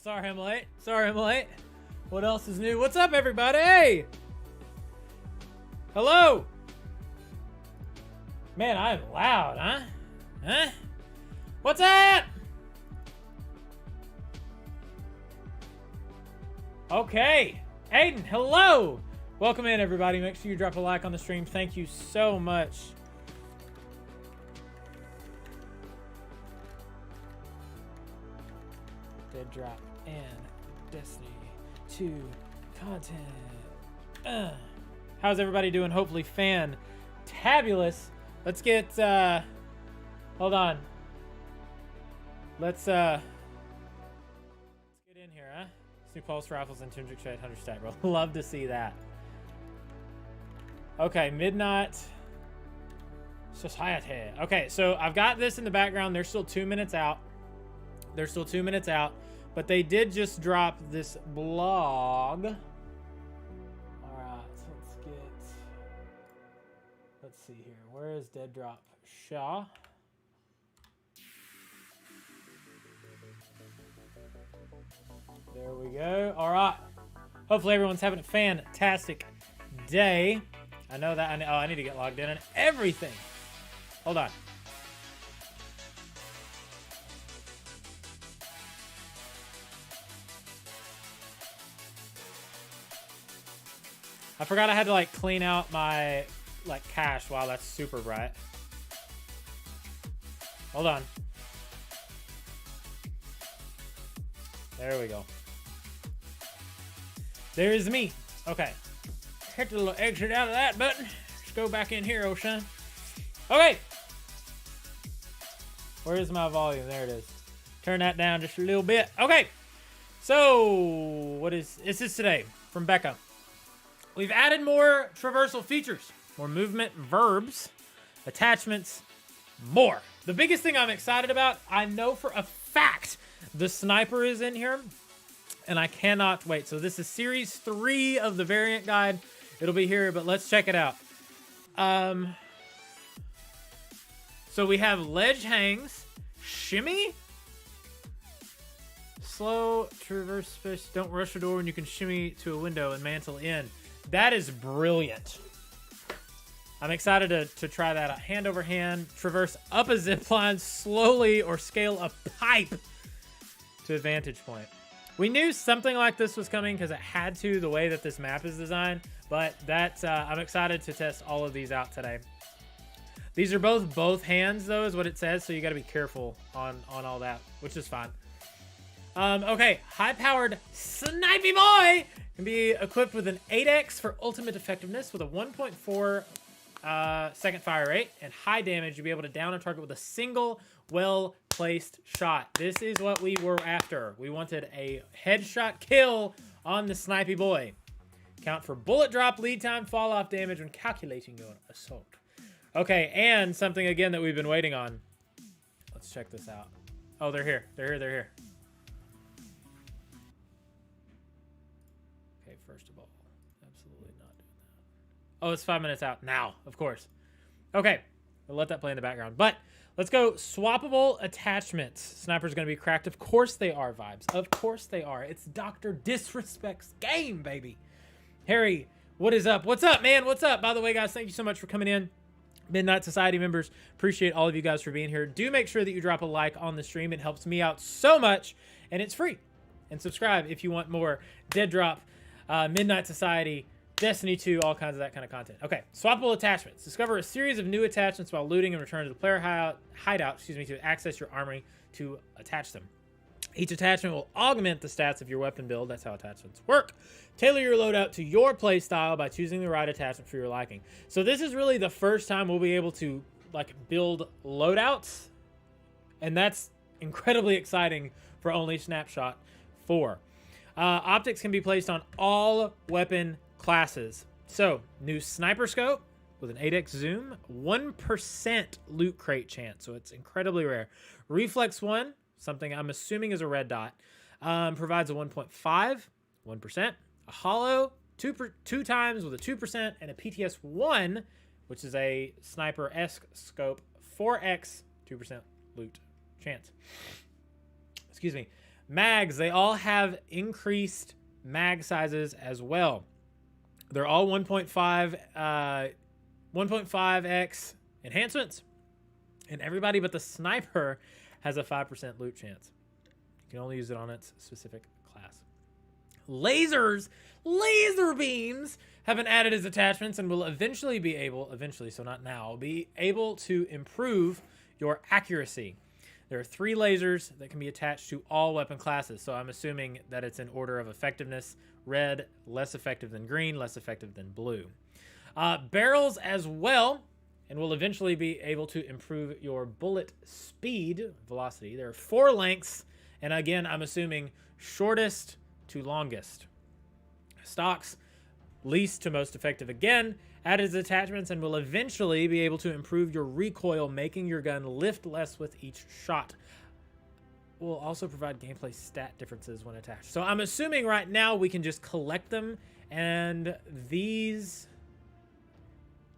Sorry I'm late. Sorry I'm late. What else is new? What's up, everybody? Hey! Hello! Man, I'm loud, huh? Huh? What's up? Okay. Aiden, hello! Welcome in, everybody. Make sure you drop a like on the stream. Thank you so much. DEADROP and Destiny 2 content. How's everybody doing? Hopefully fantabulous. Let's get hold on. Let's get in here, huh? New pulse rifles and 200 stat roll. Love to see that. Okay, Midnight Society. Okay, so I've got this in the background. They're still 2 minutes out. They're still 2 minutes out, but they did just drop this blog. All right, so let's see here. Where is DEADROP Shaw? There we go. All right. Hopefully everyone's having a fantastic day. I know that. I need to get logged in and everything. Hold on. I forgot I had to like clean out my cache. Wow, that's super bright. Hold on. There we go. There is me. Okay. Hit the little exit out of that button. Let's go back in here, Ocean. Okay. Where's my volume? There it is. Turn that down just a little bit. Okay. So, what is this today from Becca? We've added more traversal features, more movement, verbs, attachments, more. The biggest thing I'm excited about, I know for a fact the sniper is in here, and I cannot wait. So this is series 3 of the variant guide. It'll be here, but let's check it out. So we have ledge hangs, shimmy, slow, traverse space, don't rush a door when you can shimmy to a window and mantle in. That is brilliant. I'm excited to try that out. Hand over hand, traverse up a zip line slowly, or scale a pipe to a vantage point. We knew something like this was coming because it had to, the way that this map is designed, but that's I'm excited to test all of these out today. These are both hands though, is what it says, so you got to be careful on all that, which is fine. Okay, high-powered snipey boy can be equipped with an 8x for ultimate effectiveness with a 1.4 second fire rate and high damage. You'll be able to down a target with a single well-placed shot. This is what we were after. We wanted a headshot kill on the snipey boy. Count for bullet drop, lead time, fall off damage when calculating your assault. Okay, and something again that we've been waiting on. Let's check this out. Oh, they're here. They're here. They're here. Okay, first of all, absolutely not doing that. Oh, it's 5 minutes out now, of course. Okay, we'll let that play in the background. But let's go. Swappable attachments. Sniper's going to be cracked. Of course they are, vibes. Of course they are. It's Dr. Disrespect's game, baby. Harry, what is up? What's up, man? What's up? By the way, guys, thank you so much for coming in. Midnight Society members, appreciate all of you guys for being here. Do make sure that you drop a like on the stream. It helps me out so much, and it's free. And subscribe if you want more DEADROP, Midnight Society, Destiny 2, all kinds of that kind of content. Okay, swappable attachments. Discover a series of new attachments while looting and return to the player hideout, to access your armory to attach them. Each attachment will augment the stats of your weapon build. That's how attachments work. Tailor your loadout to your play style by choosing the right attachment for your liking. So this is really the first time we'll be able to build loadouts, and that's incredibly exciting for only Snapshot 4. Optics can be placed on all weapon classes. So new sniper scope with an 8x zoom, 1% loot crate chance, so it's incredibly rare. Reflex 1, something I'm assuming is a red dot, provides a 1.5, 1%, a hollow, two times with a 2%, and a PTS 1, which is a sniper-esque scope, 4x, 2% loot chance. Excuse me. Mags, they all have increased mag sizes as well. They're all 1.5x enhancements, and everybody but the sniper has a 5% loot chance. You can only use it on its specific class. Lasers, laser beams have been added as attachments and will eventually be able, so not now, be able to improve your accuracy. There are 3 lasers that can be attached to all weapon classes, so I'm assuming that it's in order of effectiveness. Red, less effective than green, less effective than blue. Barrels as well, and will eventually be able to improve your bullet speed, velocity. There are 4 lengths, and again, I'm assuming shortest to longest. Stocks, least to most effective again, added as attachments and will eventually be able to improve your recoil, making your gun lift less with each shot. Will also provide gameplay stat differences when attached. So I'm assuming right now we can just collect them, and these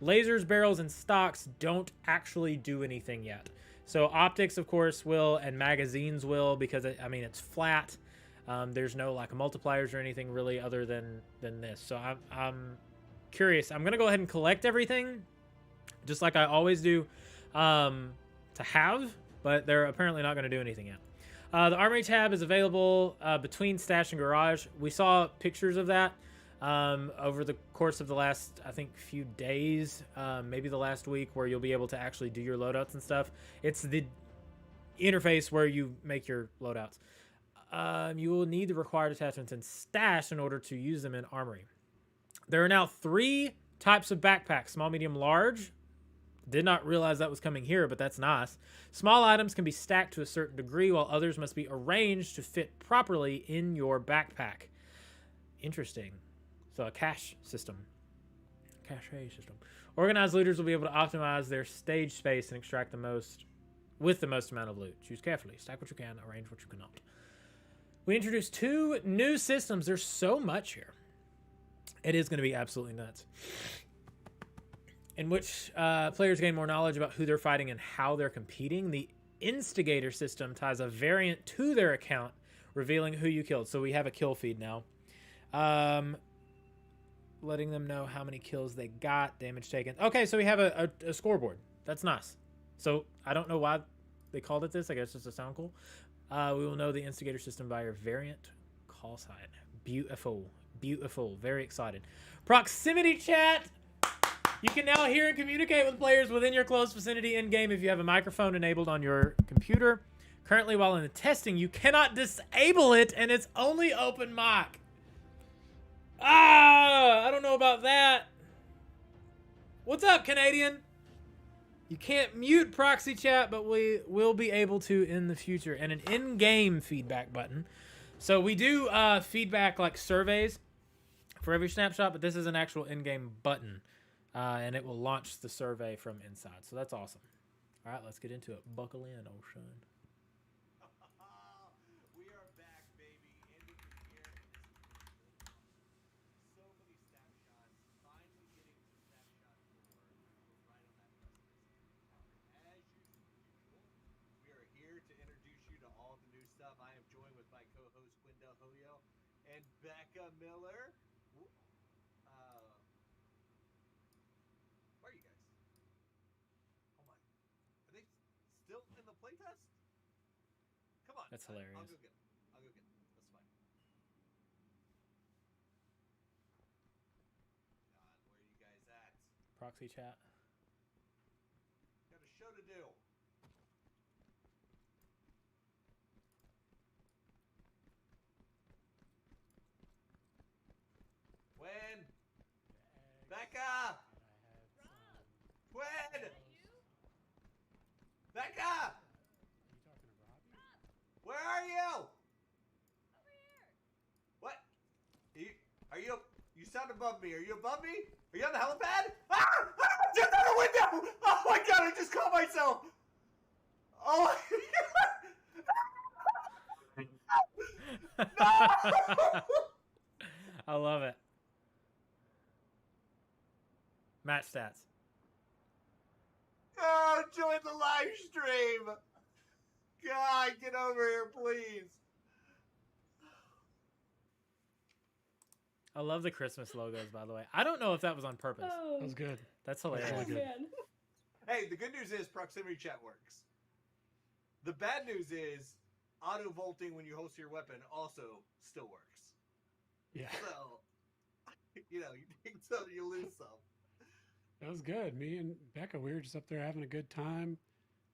lasers, barrels, and stocks don't actually do anything yet. So optics, of course, will, and magazines will, because it's flat. There's no like multipliers or anything really other than this. So I'm curious. I'm gonna go ahead and collect everything, just like I always do, to have. But they're apparently not gonna do anything yet. The Armory tab is available between Stash and Garage. We saw pictures of that over the course of the last, I think, few days, maybe the last week, where you'll be able to actually do your loadouts and stuff. It's the interface where you make your loadouts. You will need the required attachments in Stash in order to use them in Armory. There are now 3 types of backpacks: small, medium, large. Did not realize that was coming here, but that's nice. Small items can be stacked to a certain degree, while others must be arranged to fit properly in your backpack. Interesting. So a cache system. Cache system. Organized looters will be able to optimize their stage space and extract the most with the most amount of loot. Choose carefully. Stack what you can, arrange what you cannot. We introduced 2 new systems. There's so much here. It is going to be absolutely nuts. In which players gain more knowledge about who they're fighting and how they're competing. The Instigator system ties a variant to their account, revealing who you killed. So we have a kill feed now. Letting them know how many kills they got, damage taken. Okay, so we have a scoreboard. That's nice. So I don't know why they called it this. I guess just to sound cool. We will know the Instigator system by your variant call sign. Beautiful. Beautiful. Very excited. Proximity chat. You can now hear and communicate with players within your close vicinity in-game if you have a microphone enabled on your computer. Currently, while in the testing, you cannot disable it, and it's only open mic. I don't know about that. What's up, Canadian? You can't mute proxy chat, but we will be able to in the future. And an in-game feedback button. So we do feedback like surveys for every snapshot, but this is an actual in-game button. And it will launch the survey from inside. So that's awesome. All right, let's get into it. Buckle in, old son. We are back, baby. End of the year. So many snapshots. Finally getting to snapshot 4. We're right on that precipice. As usual, we are here to introduce you to all the new stuff. I am joined with my co-host Quindel Hoyo and Becca Miller. Where are you guys? Oh my! Are they still in the playtest? Come on. That's hilarious. I'll go get them. I'll go get them. That's fine. God, where are you guys at? Proxy chat. Got a show to do. When? Becca! When? Becca! Where are you? Over here. What? Are you? You sound above me. Are you above me? Are you on the helipad? Ah! Just out the window! Oh my god! I just caught myself. Oh! No! I love it. Match stats. Oh, join the live stream. God, get over here, please. I love the Christmas logos, by the way. I don't know if that was on purpose. Oh, That was good. That's oh hilarious. good. man. Hey, the good news is proximity chat works. The bad news is auto vaulting when you host your weapon also still works. Yeah, So, you take some, you lose some. that was good. Me and Becca, we were just up there having a good time,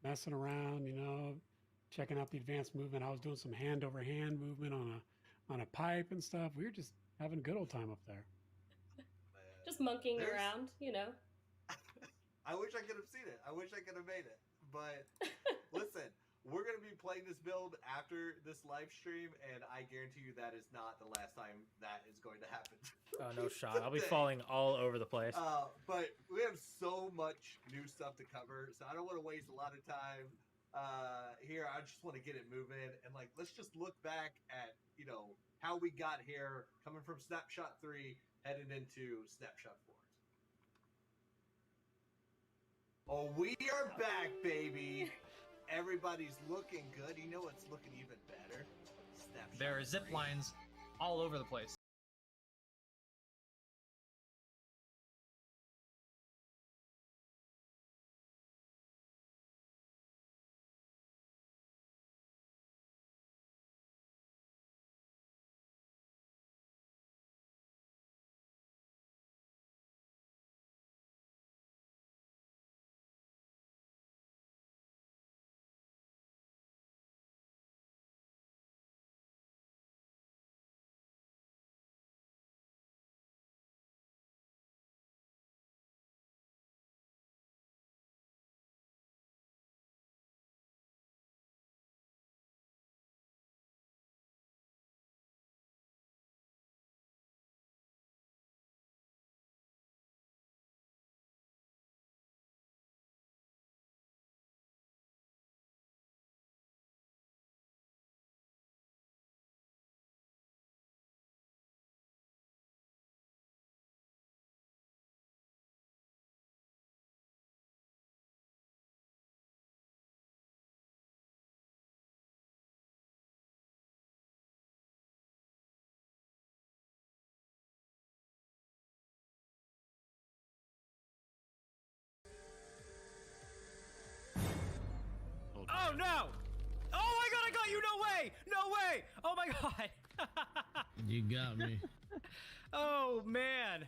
messing around, checking out the advanced movement. I was doing some hand over hand movement on a pipe and stuff. We were just having a good old time up there. Just monkeying There's- around, I wish I could have seen it. I wish I could have made it. But listen, we're going to be playing this build after this live stream, and I guarantee you that is not the last time that is going to happen. Oh, no shot. I'll be falling all over the place. But we have so much new stuff to cover, so I don't want to waste a lot of time here. I just want to get it moving, and let's just look back at how we got here, coming from Snapshot 3, headed into Snapshot 4. Oh, we are back, baby. Everybody's looking good. You know what's looking even better? Snapshot There are zip 3. lines all over the place. Oh no! Oh my god, I got you! No way! No way! Oh my god! You got me. Oh man!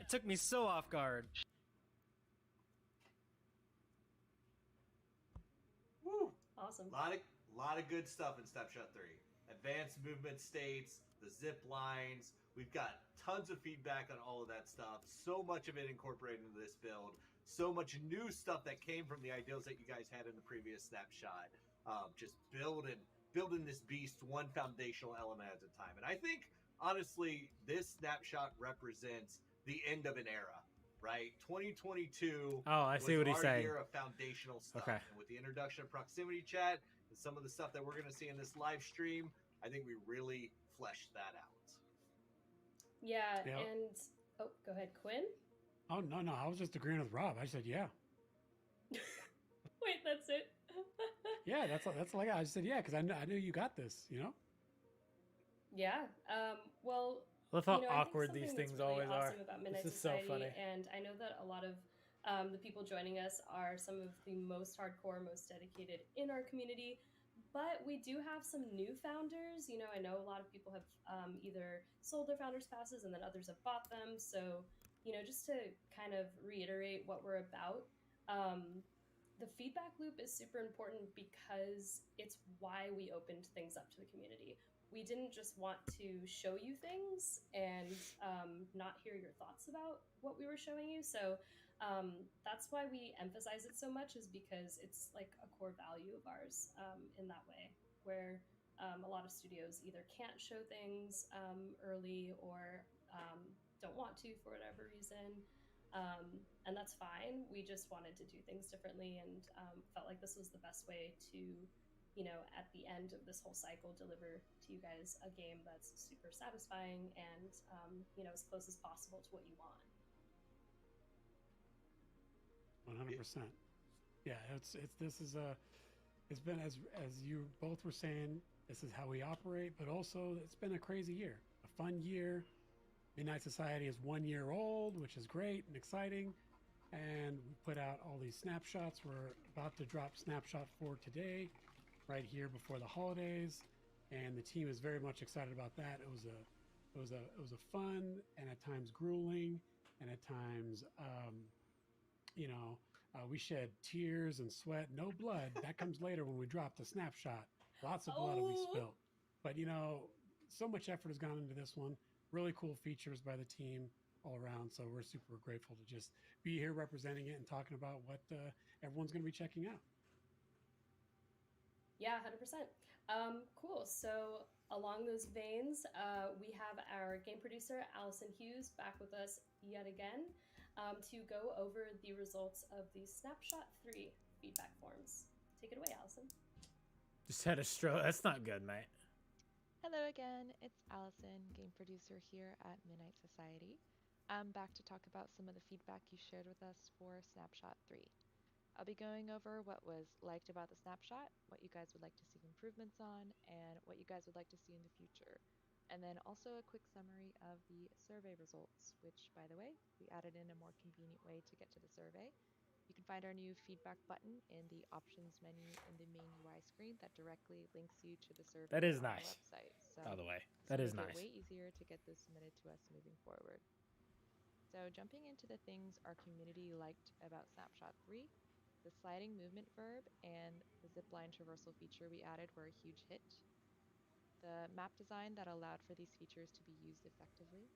It took me so off guard. Woo! Awesome. Lot of good stuff in Snapshot 3. Advanced movement states, the zip lines. We've got tons of feedback on all of that stuff. So much of it incorporated into this build. So much new stuff that came from the ideals that you guys had in the previous snapshot. Just building this beast one foundational element at a time. And I think, honestly, this snapshot represents the end of an era, right? 2022 Oh, I see was what he's our saying. year of foundational stuff. Okay. And with the introduction of proximity chat and some of the stuff that we're going to see in this live stream, I think we really fleshed that out. Yeah, Yeah. and oh, go ahead, Quinn. Oh, no, I was just agreeing with Rob. I said, yeah. Wait, that's it. Yeah, that's like I said, yeah, because I knew you got this, Yeah. Well, Love how I think awkward something these that's things really always are. awesome about Midnight This is so Society, funny. and I know that a lot of the people joining us are some of the most hardcore, most dedicated in our community. But we do have some new founders. I know a lot of people have either sold their founders passes and then others have bought them. So, just to kind of reiterate what we're about, the feedback loop is super important because it's why we opened things up to the community. We didn't just want to show you things and not hear your thoughts about what we were showing you. So that's why we emphasize it so much, is because it's like a core value of ours in that way, where a lot of studios either can't show things early or don't want to for whatever reason. And that's fine. We just wanted to do things differently and felt like this was the best way to, at the end of this whole cycle, deliver to you guys a game that's super satisfying and, as close as possible to what you want. 100%. Yeah, it's been as you both were saying, this is how we operate, but also it's been a crazy year, a fun year. Midnight Society is 1 year old, which is great and exciting. And we put out all these snapshots. We're about to drop snapshot 4 today, right here before the holidays. And the team is very much excited about that. It was a fun and at times grueling and at times, we shed tears and sweat, no blood. That comes later when we drop the snapshot. Lots of blood will be Oh. spilled. But, so much effort has gone into this one. Really cool features by the team all around. So we're super grateful to just be here representing it and talking about what everyone's going to be checking out. Yeah, 100%. Cool. So along those veins, we have our game producer, Allison Hughes, back with us yet again to go over the results of the Snapshot 3 feedback forms. Take it away, Allison. Just had a stroke. That's not good, mate. Hello again, it's Allison, game producer here at Midnight Society. I'm back to talk about some of the feedback you shared with us for Snapshot 3. I'll be going over what was liked about the snapshot, what you guys would like to see improvements on, and what you guys would like to see in the future. And then also a quick summary of the survey results, which, by the way, we added in a more convenient way to get to the survey. You can find our new feedback button in the options menu in the main UI screen that directly links you to the survey That is on nice, our website. So by the way. this That will is make it nice. way easier to get those submitted to us moving forward. So jumping into the things our community liked about Snapshot 3, the sliding movement verb and the zipline traversal feature we added were a huge hit. The map design that allowed for these features to be used effectively.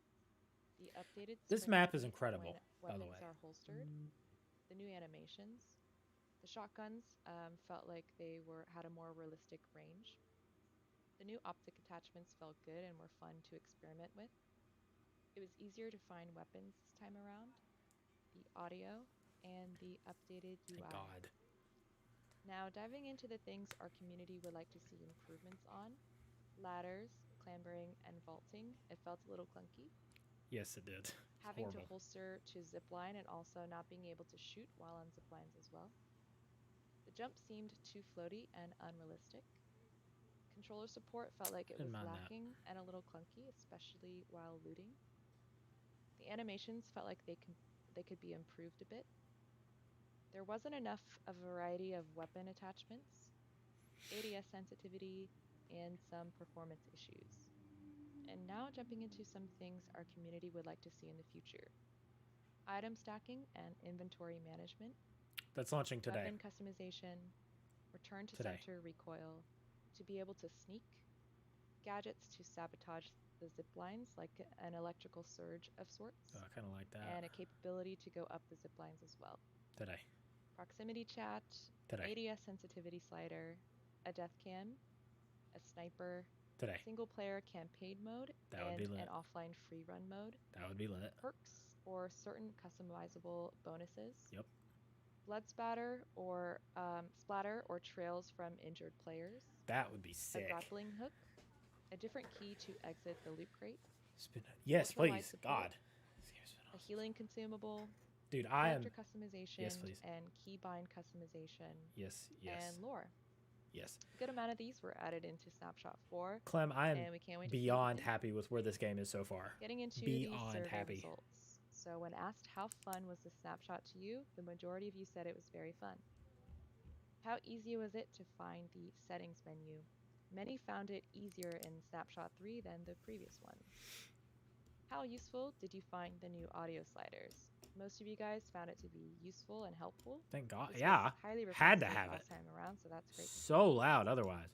The updated This sprint map is speed incredible, when by the weapons way. are holstered. The new animations. The shotguns felt like they had a more realistic range. The new optic attachments felt good and were fun to experiment with. It was easier to find weapons this time around. The audio and the updated UI. Thank God. Now diving into the things our community would like to see improvements on. Ladders, clambering, and vaulting. It felt a little clunky. Yes, it did. It's Having horrible. to holster to zipline and also not being able to shoot while on ziplines as well. The jump seemed too floaty and unrealistic. Controller support felt like it was Didn't mind that. lacking and a little clunky, especially while looting. The animations felt like they could be improved a bit. There wasn't enough of a variety of weapon attachments, ADS sensitivity, and some performance issues. And now jumping into some things our community would like to see in the future. Item stacking and inventory management. That's launching today. Weapon customization. Return to Today. center recoil. To be able to sneak. Gadgets to sabotage the zip lines like an electrical surge of sorts. Oh, I kind of like that. And a capability to go up the zip lines as well. Today. Proximity chat. Today. ADS sensitivity slider. A death cam. A sniper. Today. Single player campaign mode. That would be lit. An offline free run mode. That would be lit. Perks or certain customizable bonuses. Yep. Blood splatter or trails from injured players. That would be sick. A grappling hook. A different key to exit the loot crate. Yes, Ultralight please. support. God. A healing consumable. Dude, I am. Character customization. Yes, please. And keybind customization. Yes. And lore. Yes. A good amount of these were added into Snapshot 4. Clem, I am and we can't wait beyond happy with where this game is so far. Getting into beyond the survey happy. results. So when asked how fun was the snapshot to you, the majority of you said it was very fun. How easy was it to find the settings menu? Many found it easier in Snapshot 3 than the previous one. How useful did you find the new audio sliders? Most of you guys found it to be useful and helpful. Thank God. This Yeah. was highly Had to requested have last it. time around, so that's great. So loud otherwise.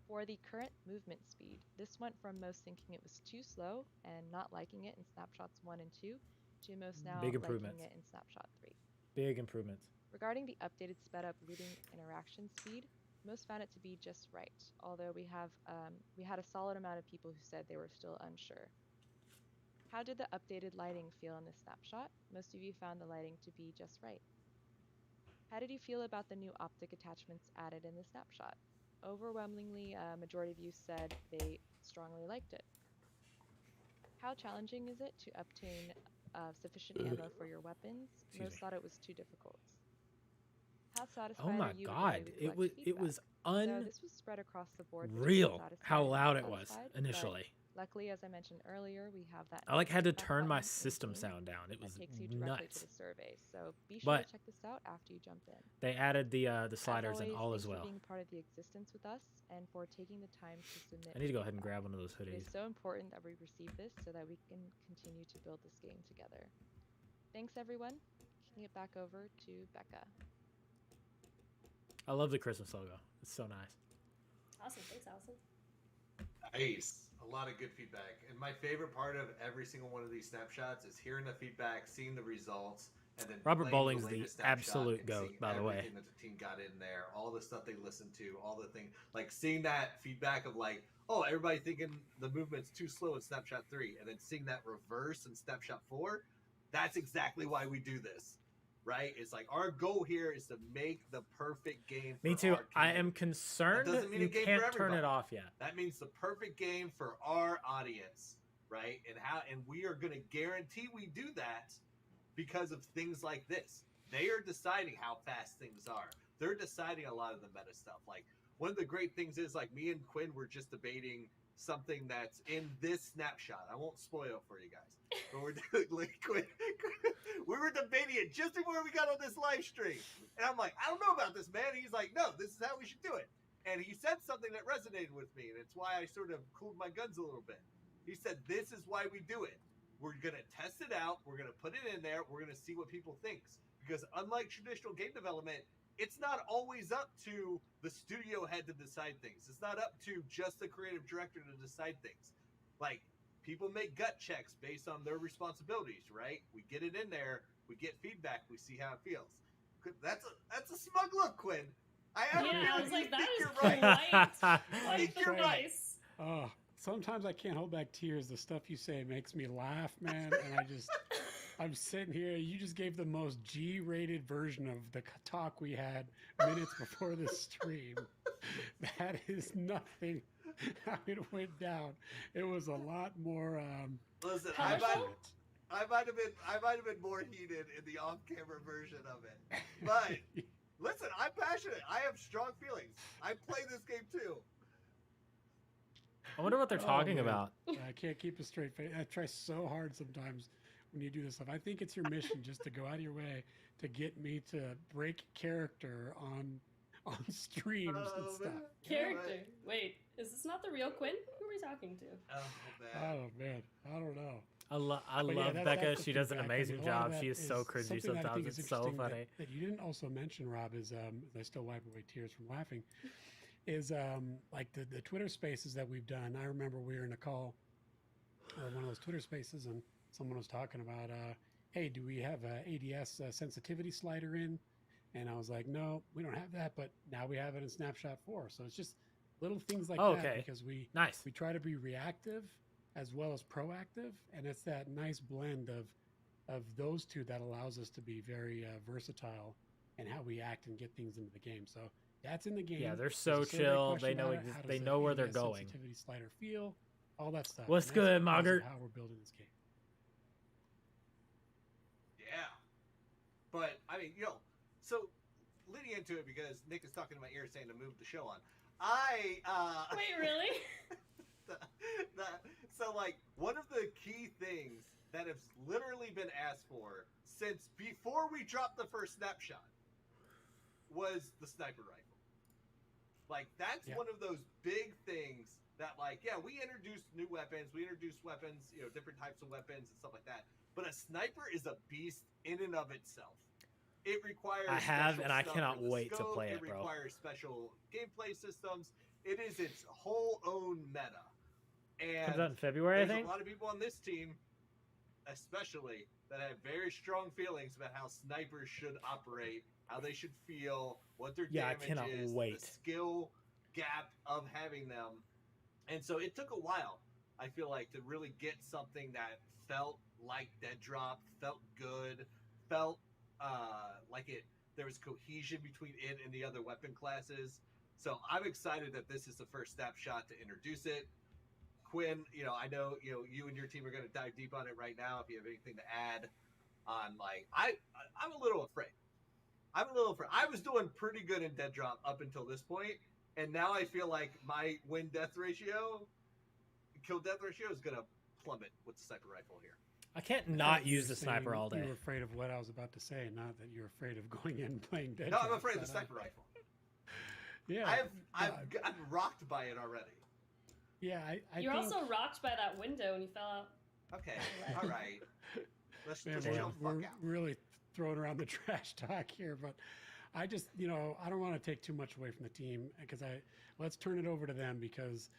For the current movement speed, this went from most thinking it was too slow and not liking it in Snapshots 1 and 2 to most now Big liking improvements. it in Snapshot 3. Big improvements. Regarding the updated sped up looting interaction speed, most found it to be just right, although we had a solid amount of people who said they were still unsure. How did the updated lighting feel in this snapshot? Most of you found the lighting to be just right. How did you feel about the new optic attachments added in the snapshot? Overwhelmingly, a majority of you said they strongly liked it. How challenging is it to obtain sufficient ammo for your weapons? Most thought it was too difficult. How satisfied Oh my are you God. with the It was so this was spread across the board. unreal how loud it was initially. Luckily, as I mentioned earlier, we have that. I had to feedback turn my button system in-game sound down. It that was takes you directly to nuts. the survey. So be sure But to check this out after you jump in. they added the sliders As and always, all thanks as well. for being part of the existence with us and for taking the time to submit. I need to go ahead and feedback. grab one of those It hoodies. is so important that we receive this so that we can continue to build this game together. Thanks, everyone. Kicking it back over to Becca. I love the Christmas logo. It's so nice. Awesome. Thanks, Allison. Nice. A lot of good feedback. And my favorite part of every single one of these snapshots is hearing the feedback, seeing the results, and then Robert playing Bowling's the latest snapshot absolute and goat, seeing by the way. everything that the team got in there, all the stuff they listened to, all the things, like seeing that feedback of like, oh, everybody thinking the movement's too slow in snapshot 3, and then seeing that reverse in snapshot 4. That's exactly why we do this. Right? It's like our goal here is to make the perfect game for Me too. our I community. am concerned That doesn't mean you a game for can't turn everybody. it off yet. That means the perfect game for our audience, right? And we are going to guarantee we do that because of things like this. They are deciding how fast things are. They're deciding a lot of the meta stuff. Like one of the great things is like me and Quinn were just debating something that's in this snapshot. I won't spoil it for you guys. But we're doing like we were debating it just before we got on this live stream. And I'm like, I don't know about this, man. And he's like, no, this is how we should do it. And he said something that resonated with me, and it's why I sort of cooled my guns a little bit. He said, this is why we do it. We're going to test it out. We're going to put it in there. We're going to see what people think. Because unlike traditional game development, it's not always up to the studio head to decide things. It's not up to just the creative director to decide things. Like, people make gut checks based on their responsibilities, right? We get it in there. We get feedback. We see how it feels. That's a smug look, Quinn. I was like, that is you're right. Quite the You're right. face. Oh, sometimes I can't hold back tears. The stuff you say makes me laugh, man. And I'm sitting here. You just gave the most G-rated version of the talk we had minutes before the stream. That is nothing how it went down. It was a lot more. Listen, Colorful? I might have been more heated in the off-camera version of it. But listen, I'm passionate. I have strong feelings. I play this game too. I wonder what they're talking man. about. I can't keep a straight face. I try so hard sometimes when you do this stuff. I think it's your mission just to go out of your way to get me to break character on streams and stuff. Man. Character. Right. Wait, is this not the real Quinn? Who are we talking to? Oh man. Oh man, I don't know. I But yeah, love that's Becca. the She does an feedback. amazing A lot of job. that She is so cringy something that I think sometimes. is It's so interesting funny. that you didn't also mention, Rob, is I still wipe away tears from laughing. Is like the Twitter Spaces that we've done. I remember we were in a call, or one of those Twitter Spaces, and someone was talking about, hey, do we have a ADS sensitivity slider in? And I was like, no, we don't have that, but now we have it in Snapshot 4. So it's just little things like that because we try to be reactive as well as proactive, and it's that nice blend of those two that allows us to be very versatile in how we act and get things into the game. So that's in the game. Yeah, they're There's so a survey chill. question They know about it. How they does know the where they're ADS going. sensitivity slider feel, all that stuff. What's And that's good, because of Mogert? How we're building this game. Yeah. But I mean, so leading into it, because Nick is talking in my ear saying to move the show on. Wait, really? So like one of the key things that has literally been asked for since before we dropped the first snapshot was the sniper rifle. Like that's one of those big things that we introduced new weapons, we introduced weapons, different types of weapons and stuff like that. But a sniper is a beast in and of itself. It requires I have, and I stuff cannot for the wait to scope. play it, It bro. requires special gameplay systems. It is its whole own meta. And Comes out in February, I there's think. a lot of people on this team, especially, that have very strong feelings about how snipers should operate, how they should feel, what their Yeah, I damage cannot is, wait. the skill gap of having them. And so it took a while, I feel like, to really get something that felt like DEADROP, felt good, felt like there was cohesion between it and the other weapon classes. So I'm excited that this is the first snapshot to introduce it. Quinn, I know you and your team are going to dive deep on it right now. If you have anything to add on, I'm a little afraid. I was doing pretty good in DEADROP up until this point, and now I feel like my win-death ratio kill death ratio is gonna plummet with the sniper rifle here. I can't not use the You're saying sniper all day. You were afraid of what I was about to say, not that you're afraid of going in and playing dead. No, I'm Drop, afraid of the but, sniper rifle. Yeah, I've gotten rocked by it already. yeah. I You're think, also rocked by that window when you fell out. Okay, all right. Let's man, just Damn. chill the we're fuck out. really throwing around the trash talk here, but I just, I don't want to take too much away from the team because let's turn it over to them because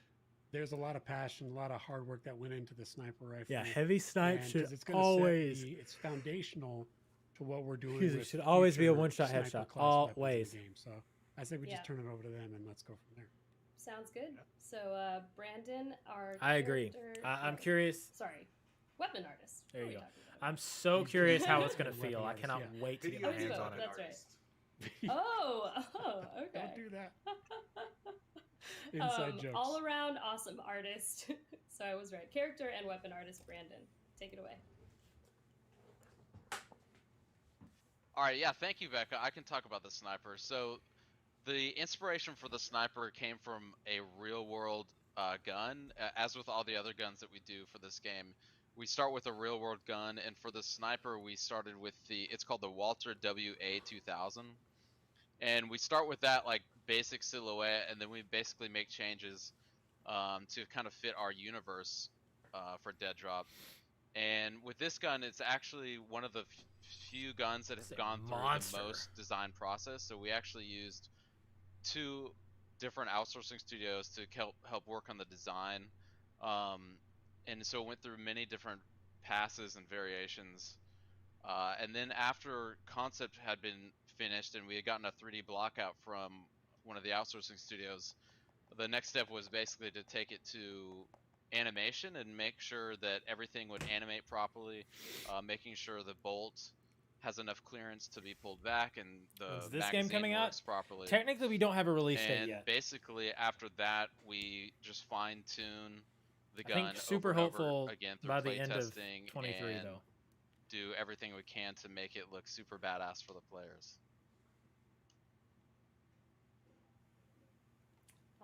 there's a lot of passion, a lot of hard work that went into the sniper rifle. Yeah, heavy snipe and should 'cause it's gonna set always. it's foundational to what we're doing. Excuse me, with should always be a future one-shot sniper headshot, class weapons in the always. game. So I say we Yeah. just turn it over to them and let's go from there. Sounds good. So, Brandon, our I agree. character- I'm curious. Sorry, weapon artist. There What you are go. we talking about? I'm so You curious how can- it's gonna Weapon feel. I artist, cannot yeah. wait to get Video my game hands on it. That's right. artist. Oh, okay. Don't do that. Inside jokes. All around awesome artist. So I was right. Character and weapon artist Brandon. Take it away. All right, yeah, thank you, Becca. I can talk about the sniper. So, the inspiration for the sniper came from a real-world gun. As with all the other guns that we do for this game, we start with a real-world gun, and for the sniper, we started with it's called the Walter WA-2000. And we start with that, like, basic silhouette, and then we basically make changes to kind of fit our universe for DEADROP. And with this gun, it's actually one of the few guns that It's have a gone through monster. the most design process. So we actually used 2 different outsourcing studios to help work on the design. And so it went through many different passes and variations. And then after concept had been finished and we had gotten a 3D blockout from one of the outsourcing studios, the next step was basically to take it to animation and make sure that everything would animate properly, making sure the bolt has enough clearance to be pulled back and the When's this magazine game coming out? works properly. Technically, we don't have a release date And yet. basically after that, we just fine tune the I gun think super over and over hopeful again through by the play end of testing 23 and though. do everything we can to make it look super badass for the players.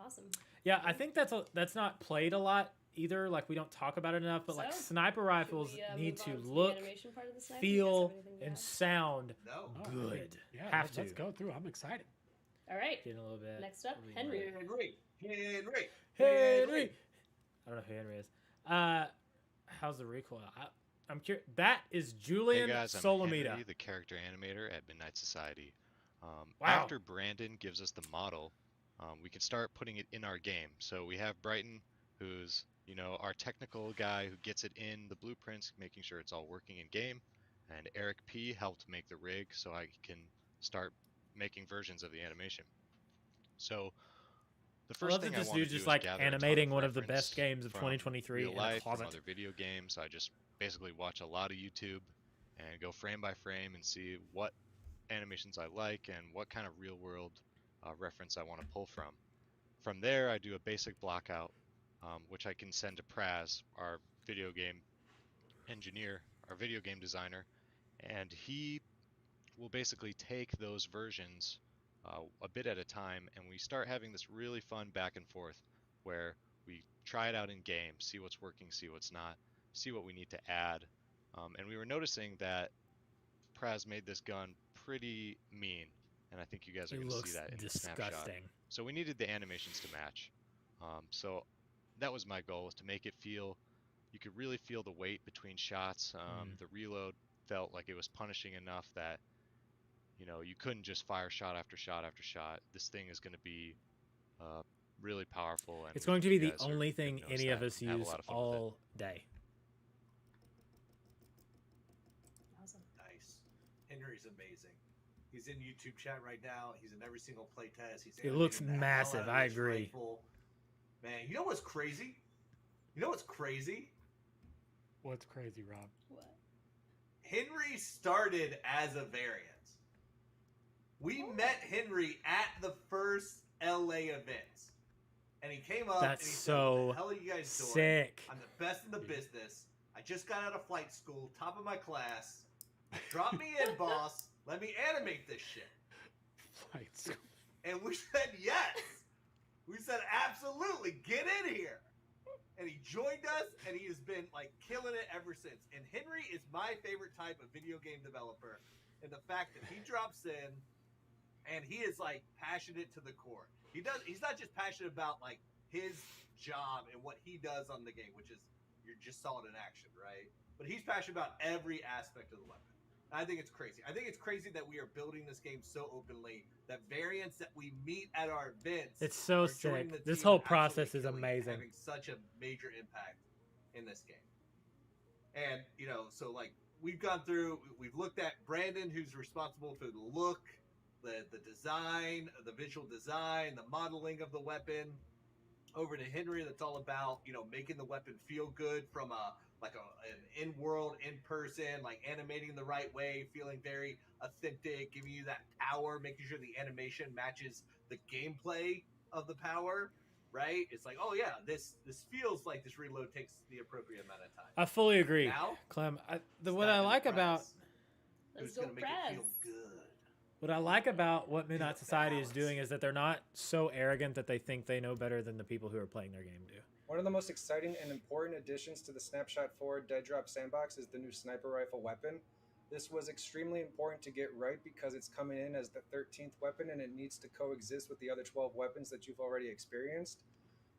Awesome. Yeah, I think that's not played a lot either. Like we don't talk about it enough, but like So, sniper rifles Should we, need move to on the look, animation part of the sniper? You guys feel, have anything to and add? sound No. Oh, good. Yeah, Have let's to. go through. I'm excited. All right. Getting a little bit. Next up, really Henry. annoying. Henry. Henry. I don't know who Henry is. How's the recoil? I'm curious. That is Julian Hey guys, I'm Solomita. Henry, the character animator at Midnight Society. Wow. After Brandon gives us the model, we can start putting it in our game. So we have Brighton, who's our technical guy who gets it in the blueprints, making sure it's all working in game, and Eric P helped make the rig so I can start making versions of the animation. So the I first love thing that I this want to dude's do just is like gather a ton animating one of the reference best games of from 2023 real in a life, closet. from other video games. I just basically watch a lot of YouTube and go frame by frame and see what animations I like and what kind of real world reference I want to pull from. From there, I do a basic blockout, which I can send to Praz, our video game engineer, our video game designer, and he will basically take those versions a bit at a time, and we start having this really fun back and forth where we try it out in game, see what's working, see what's not, see what we need to add. And we were noticing that Praz made this gun pretty mean, and I think you guys are It going to looks see that in the snapshot. disgusting. So we needed the animations to match. So that was my goal, was to make it feel, you could really feel the weight between shots. The reload felt like it was punishing enough that you couldn't just fire shot after shot after shot. This thing is going to be really powerful. And It's we going to think be you the guys are only gonna thing notice any of that us and have a use lot of fun with it. all day. Awesome. Nice. Henry's amazing. He's in YouTube chat right now. He's in every single playtest. He's It looks animating the hell massive, out of I this agree. rifle. Man, you know what's crazy? You know what's crazy? What's crazy, Rob? What? Henry started as a variant. We met Henry at the first LA event. And he came up That's and he so said, "What the hell are you guys doing? sick. I'm the best in the business. I just got out of flight school, top of my class. Drop me in, boss. Let me animate this shit." Flight school. And we said yes. We said absolutely, get in here. and he joined us, and he has been like killing it ever since. And Henry is my favorite type of video game developer, and the fact that he drops in, and he is like passionate to the core. He's not just passionate about like his job and what he does on the game, which is you're just saw it in action, right? But he's passionate about every aspect of the weapon. I think it's crazy. I think it's crazy that we are building this game so openly that variants that we meet at our events. It's so are joining sick. the This team whole and process is absolutely amazing. Having such a major impact in this game. And so like we've gone through, we've looked at Brandon, who's responsible for the look, the design, the visual design, the modeling of the weapon. Over to Henry, that's all about making the weapon feel good from an in-world, in-person, like animating the right way, feeling very authentic, giving you that power, making sure the animation matches the gameplay of the power, right? It's like, oh yeah, this feels like this reload takes the appropriate amount of time. I fully agree, Now, Clem. it's What not I gonna like press. about It's Let's going go to make it feel press. good. what I like about what Midnight Society is balance. doing is that they're not so arrogant that they think they know better than the people who are playing their game do. One of the most exciting and important additions to the Snapshot 4 DEADROP sandbox is the new sniper rifle weapon. This was extremely important to get right because it's coming in as the 13th weapon and it needs to coexist with the other 12 weapons that you've already experienced.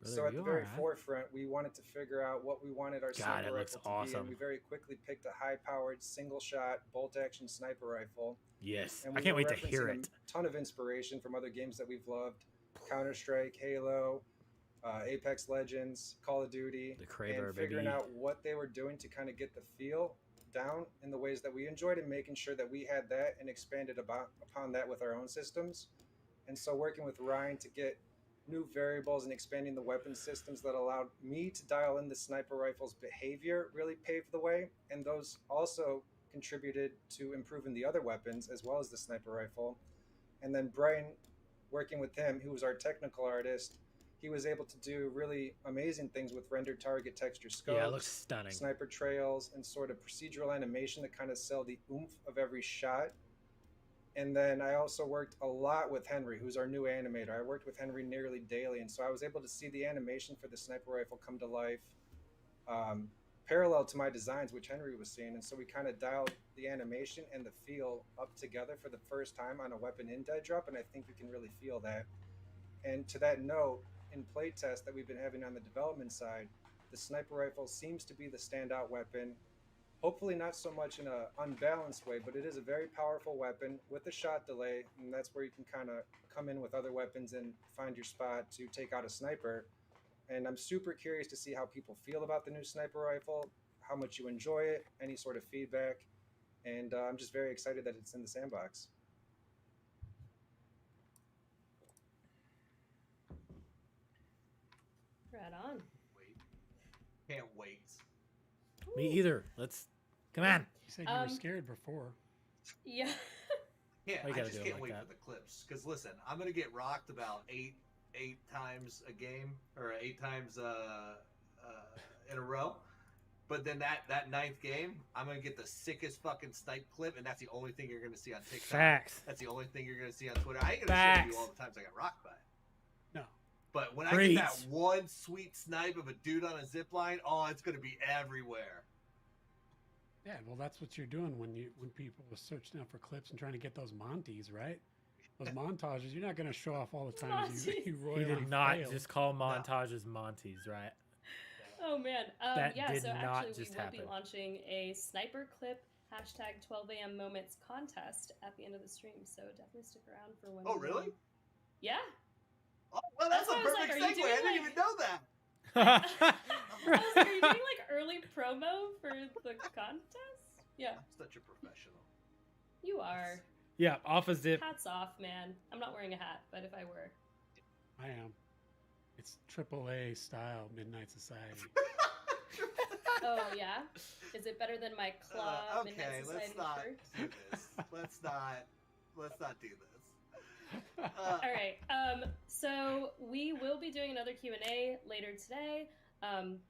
Brother, So at you the very alright? forefront, we wanted to figure out what we wanted our God, sniper it looks rifle to be, awesome. and we very quickly picked a high-powered, single-shot, bolt-action sniper rifle. Yes, And I we can't were wait to hear referencing it. A ton of inspiration from other games that we've loved: Counter-Strike, Halo, Apex Legends, Call of Duty, The Kraber, and figuring baby. out what they were doing to kind of get the feel down in the ways that we enjoyed, and making sure that we had that and expanded upon that with our own systems. And so working with Ryan to get new variables and expanding the weapon systems that allowed me to dial in the sniper rifle's behavior really paved the way, and those also contributed to improving the other weapons as well as the sniper rifle. And then Brian, working with him, who was our technical artist, he was able to do really amazing things with rendered target texture scopes, Yeah, it looks stunning. sniper trails, and sort of procedural animation that kind of sell the oomph of every shot. And then I also worked a lot with Henry, who's our new animator. I worked with Henry nearly daily, and so I was able to see the animation for the sniper rifle come to life parallel to my designs, which Henry was seeing. And so we kind of dialed the animation and the feel up together for the first time on a weapon in DEADROP, and I think we can really feel that. And to that note, in playtest that we've been having on the development side, the sniper rifle seems to be the standout weapon. Hopefully not so much in an unbalanced way, but it is a very powerful weapon with a shot delay, and that's where you can kind of come in with other weapons and find your spot to take out a sniper. And I'm super curious to see how people feel about the new sniper rifle, how much you enjoy it, any sort of feedback, and I'm just very excited that it's in the sandbox. Right on. Wait. Can't wait. Me either. Let's come on. You said you were scared before. Yeah. Yeah, Why you I gotta just do it can't like wait that? for the clips. Because listen, I'm gonna get rocked about eight times a game, or 8 times in a row. But then that 9th game, I'm gonna get the sickest fucking snipe clip, and that's the only thing you're gonna see on TikTok. Facts. That's the only thing you're gonna see on Twitter. I ain't gonna show Facts. you all the times I got rocked by it. No. But when I Preach. get that one sweet snipe of a dude on a zip line, oh, it's gonna be everywhere. Yeah, well, that's what you're doing when people are searching out for clips and trying to get those Monties, right? Those montages. You're not going to show off all the times you He royally did not failed. just call montages Monties, right? Oh man. That yeah, did so not actually just we will happen. be launching a sniper clip hashtag 12 a.m. moments contest at the end of the stream. So definitely stick around for one. Oh, really? Yeah. Oh, well, that's a That's why I was perfect like, are you segue. I doing, didn't even know that. I was like, are you doing like early promo for the contest? Yeah. I'm such a professional. You are. Yeah, off a zip. Hats off, man. I'm not wearing a hat, but if I were. I am. It's AAA style Midnight Society. Oh yeah. Is it better than my club Midnight Okay, Society let's not shirt? do this. Let's not do this. All right. So we will be doing another Q&A later today,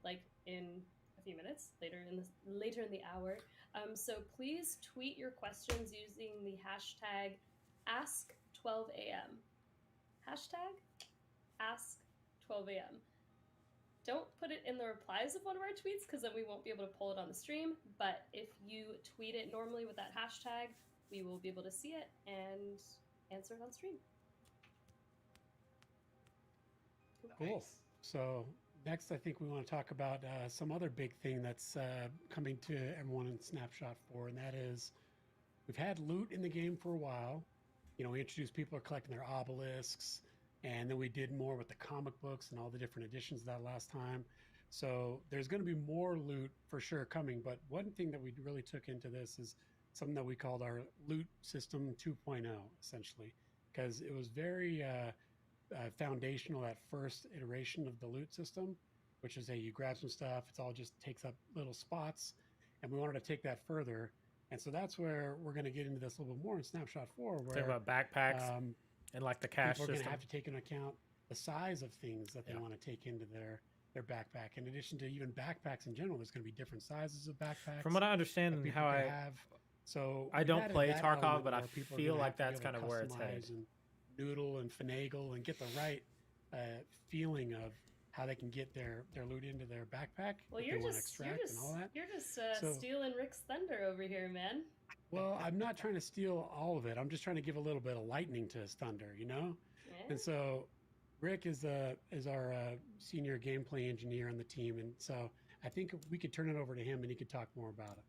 like in a few minutes, later in the hour. So please tweet your questions using the hashtag #Ask12am. Hashtag #Ask12am. don't put it in the replies of one of our tweets because then we won't be able to pull it on the stream. But if you tweet it normally with that hashtag, we will be able to see it and answer it on stream. Cool. So next, I think we want to talk about some other big thing that's coming to everyone in Snapshot 4, and that is we've had loot in the game for a while. You know, we introduced people are collecting their obelisks, and then we did more with the comic books and all the different editions of that last time. So there's going to be more loot for sure coming, but one thing that we really took into this is something that we called our loot system 2.0, essentially, because it was very foundational, that first iteration of the loot system, which is you grab some stuff, it's all just takes up little spots, and we wanted to take that further. And so that's where we're going to get into this a little bit more in Snapshot 4, where Talk about backpacks and like the cash people are going system. to have to take into account the size of things that they want to take into their backpack. In addition to even backpacks in general, there's going to be different sizes of backpacks. From what I understand and how I have, so I we've don't added play that Tarkov, element but I where people are feel gonna like have to be that's able kind to of where it's headed. customize and noodle and finagle and get the right feeling of how they can get their loot into their backpack. Well, if you're they wanna just extract and all that. you're just So- stealing Rick's thunder over here, man. Well, I'm not trying to steal all of it. I'm just trying to give a little bit of lightning to his thunder, you know? Yeah. And so Rick is our senior gameplay engineer on the team, and so I think we could turn it over to him and he could talk more about it.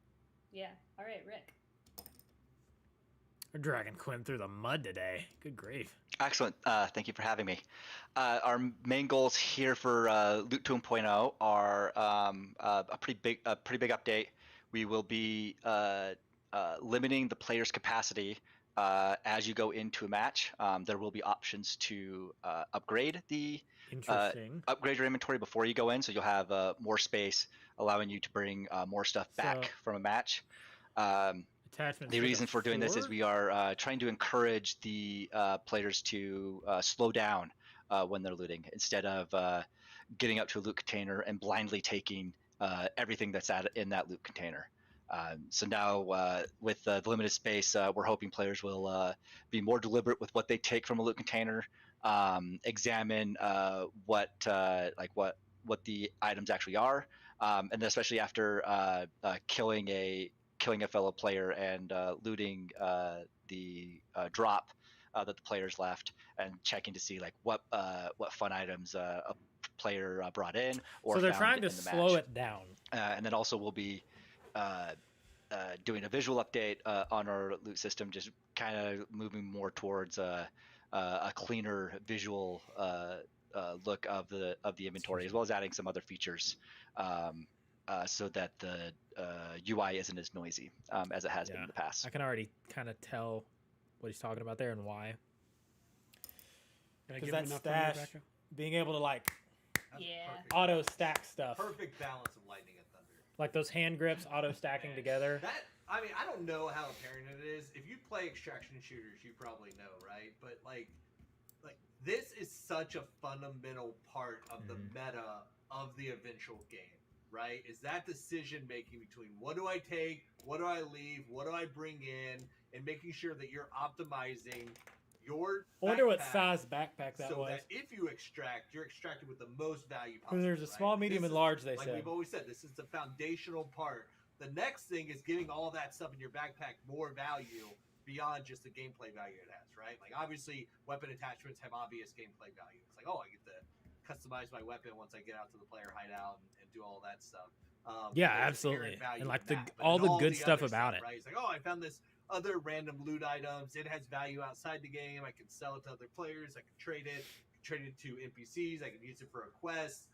Yeah. All right, Rick. We're dragging Quinn through the mud today. Good grief. Excellent. Thank you for having me. Our main goals here for Loot 2.0 are a pretty big update. We will be limiting the player's capacity as you go into a match. There will be options to upgrade upgrade your inventory before you go in, so you'll have more space, allowing you to bring more stuff back from a match. The reason for doing this is we are trying to encourage the players to slow down when they're looting, instead of getting up to a loot container and blindly taking everything that's in that loot container. So now with the limited space, we're hoping players will be more deliberate with what they take from a loot container, examine what the items actually are, and then especially after killing a fellow player and looting the drop that the players left, and checking to see like what fun items a player brought in or so they're found trying to in the slow match. it down. And then also we'll be doing a visual update on our loot system, just kind of moving more towards a cleaner visual look of the inventory, as well as adding some other features so that the UI isn't as noisy as it has been in the past. I can already kind of tell what he's talking about there and why. Because that stash, being able to like auto stack stuff. Perfect balance of lightning and thunder. Like those hand grips auto stacking together. I mean, I don't know how apparent it is. If you play extraction shooters, you probably know, right? But like this is such a fundamental part of the meta of the eventual game, right? Is that decision making between what do I take, what do I leave, what do I bring in, and making sure that you're optimizing your I wonder what size backpack that so was. that if you extract, you're extracting with the most value possible. Because there's a small, medium, This and is- large, they like said. we've always said, this is the foundational part. The next thing is giving all that stuff in your backpack more value beyond just the gameplay value it has, right? Like obviously weapon attachments have obvious gameplay value. It's like, oh, I get to customize my weapon once I get out to the player hideout and do all that stuff. Yeah, there's absolutely. inherent value And like in the that. But all then the good the stuff other about it. right? It's like, oh, I found this other random loot items. It has value outside the game. I can sell it to other players. I can trade it to NPCs. I can use it for a quest.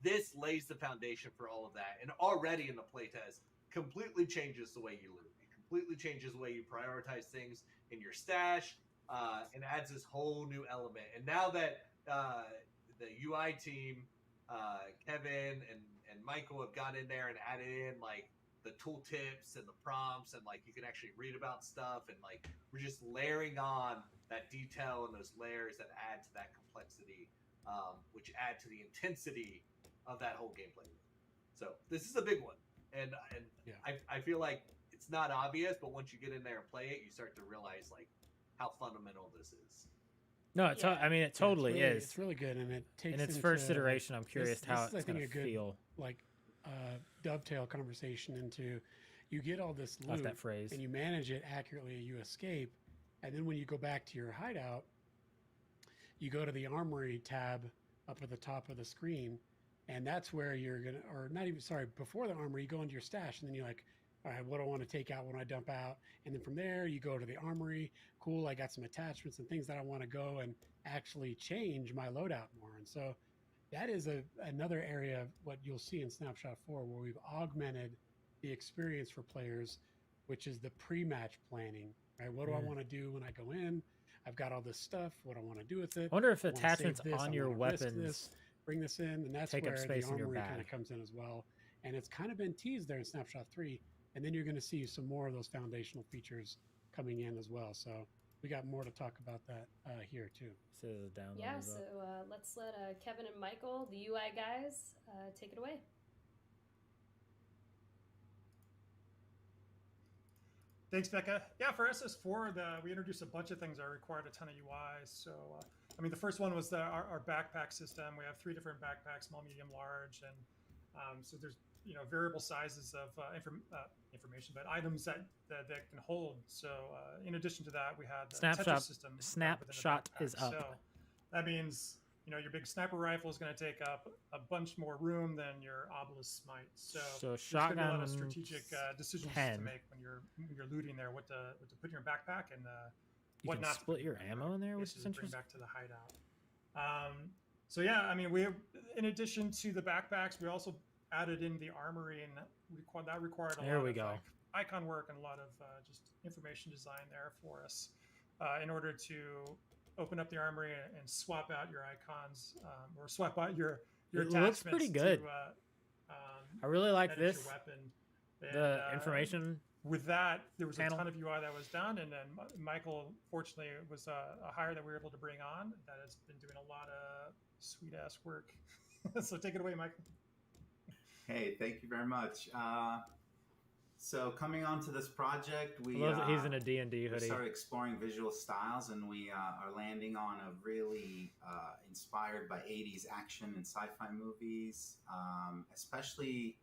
This lays the foundation for all of that. And already in the playtest, completely changes the way you loot. It completely changes the way you prioritize things in your stash, and adds this whole new element. And now that the UI team, Kevin and Michael have got in there and added in like the tooltips and the prompts, and like you can actually read about stuff, and like we're just layering on that detail and those layers that add to that complexity, which add to the intensity of that whole gameplay. So this is a big one, and I feel like it's not obvious, but once you get in there and play it, you start to realize like how fundamental this is. No, it's Yeah. I mean, it totally it's really, is. It's really good, and it takes In its into, first like, iteration, I'm curious how this is, it's I think, gonna a good feel. like dovetail conversation into you get all this Love loot that phrase. and you manage it accurately. You escape, and then when you go back to your hideout, you go to the armory tab up at the top of the screen, and that's where you're gonna, or not even, sorry, before the armory, you go into your stash, and then you're like, all right, what do I want to take out when I dump out? And then from there, you go to the armory. Cool, I got some attachments and things that I want to go and actually change my loadout more. And so that is another area of what you'll see in Snapshot 4, where we've augmented the experience for players, which is the pre-match planning, right? What do I want to do when I go in? I've got all this stuff. What do I want to do with it? I wonder if I wanna save attachments this, on I your wanna risk weapons this, bring this in, and that's take up where space the in your armory kind bag. of comes in as well. And it's kind of been teased there in Snapshot 3, and then you're going to see some more of those foundational features coming in as well. So we got more to talk about that here too. So the download Yeah, is so up. let's let Kevin and Michael, the UI guys, take it away. Thanks, Becca. Yeah, for SS4, we introduced a bunch of things that required a ton of UI. So, I mean, the first one was our backpack system. We have 3 different backpacks, small, medium, large, and so there's variable sizes of information, but items that can hold. So, in addition to that, we had the Tetris system. Snapshot is up. So that means your big sniper rifle is going to take up a bunch more room than your obelisk might. So there's going to be a lot of strategic decisions to make when you're looting there. What to put in your backpack and you what can not to split your ammo in there, which is bring interesting. back to the hideout. So yeah, I mean, we have, in addition to the backpacks, we also added in the armory, and that required a lot of like, icon work and a lot of just information design there for us in order to open up the armory and swap out your icons or swap out your attachments. It looks pretty good. I really like this. Your weapon. The information. With that, there was panel. a ton of UI that was done, and then Michael, fortunately, was a hire that we were able to bring on that has been doing a lot of sweet ass work. So take it away, Michael. Hey, thank you very much. So coming on to this project, we he's in a D&D hoodie. We started exploring visual styles, and we are landing on a really inspired by 80s action and sci-fi movies, especially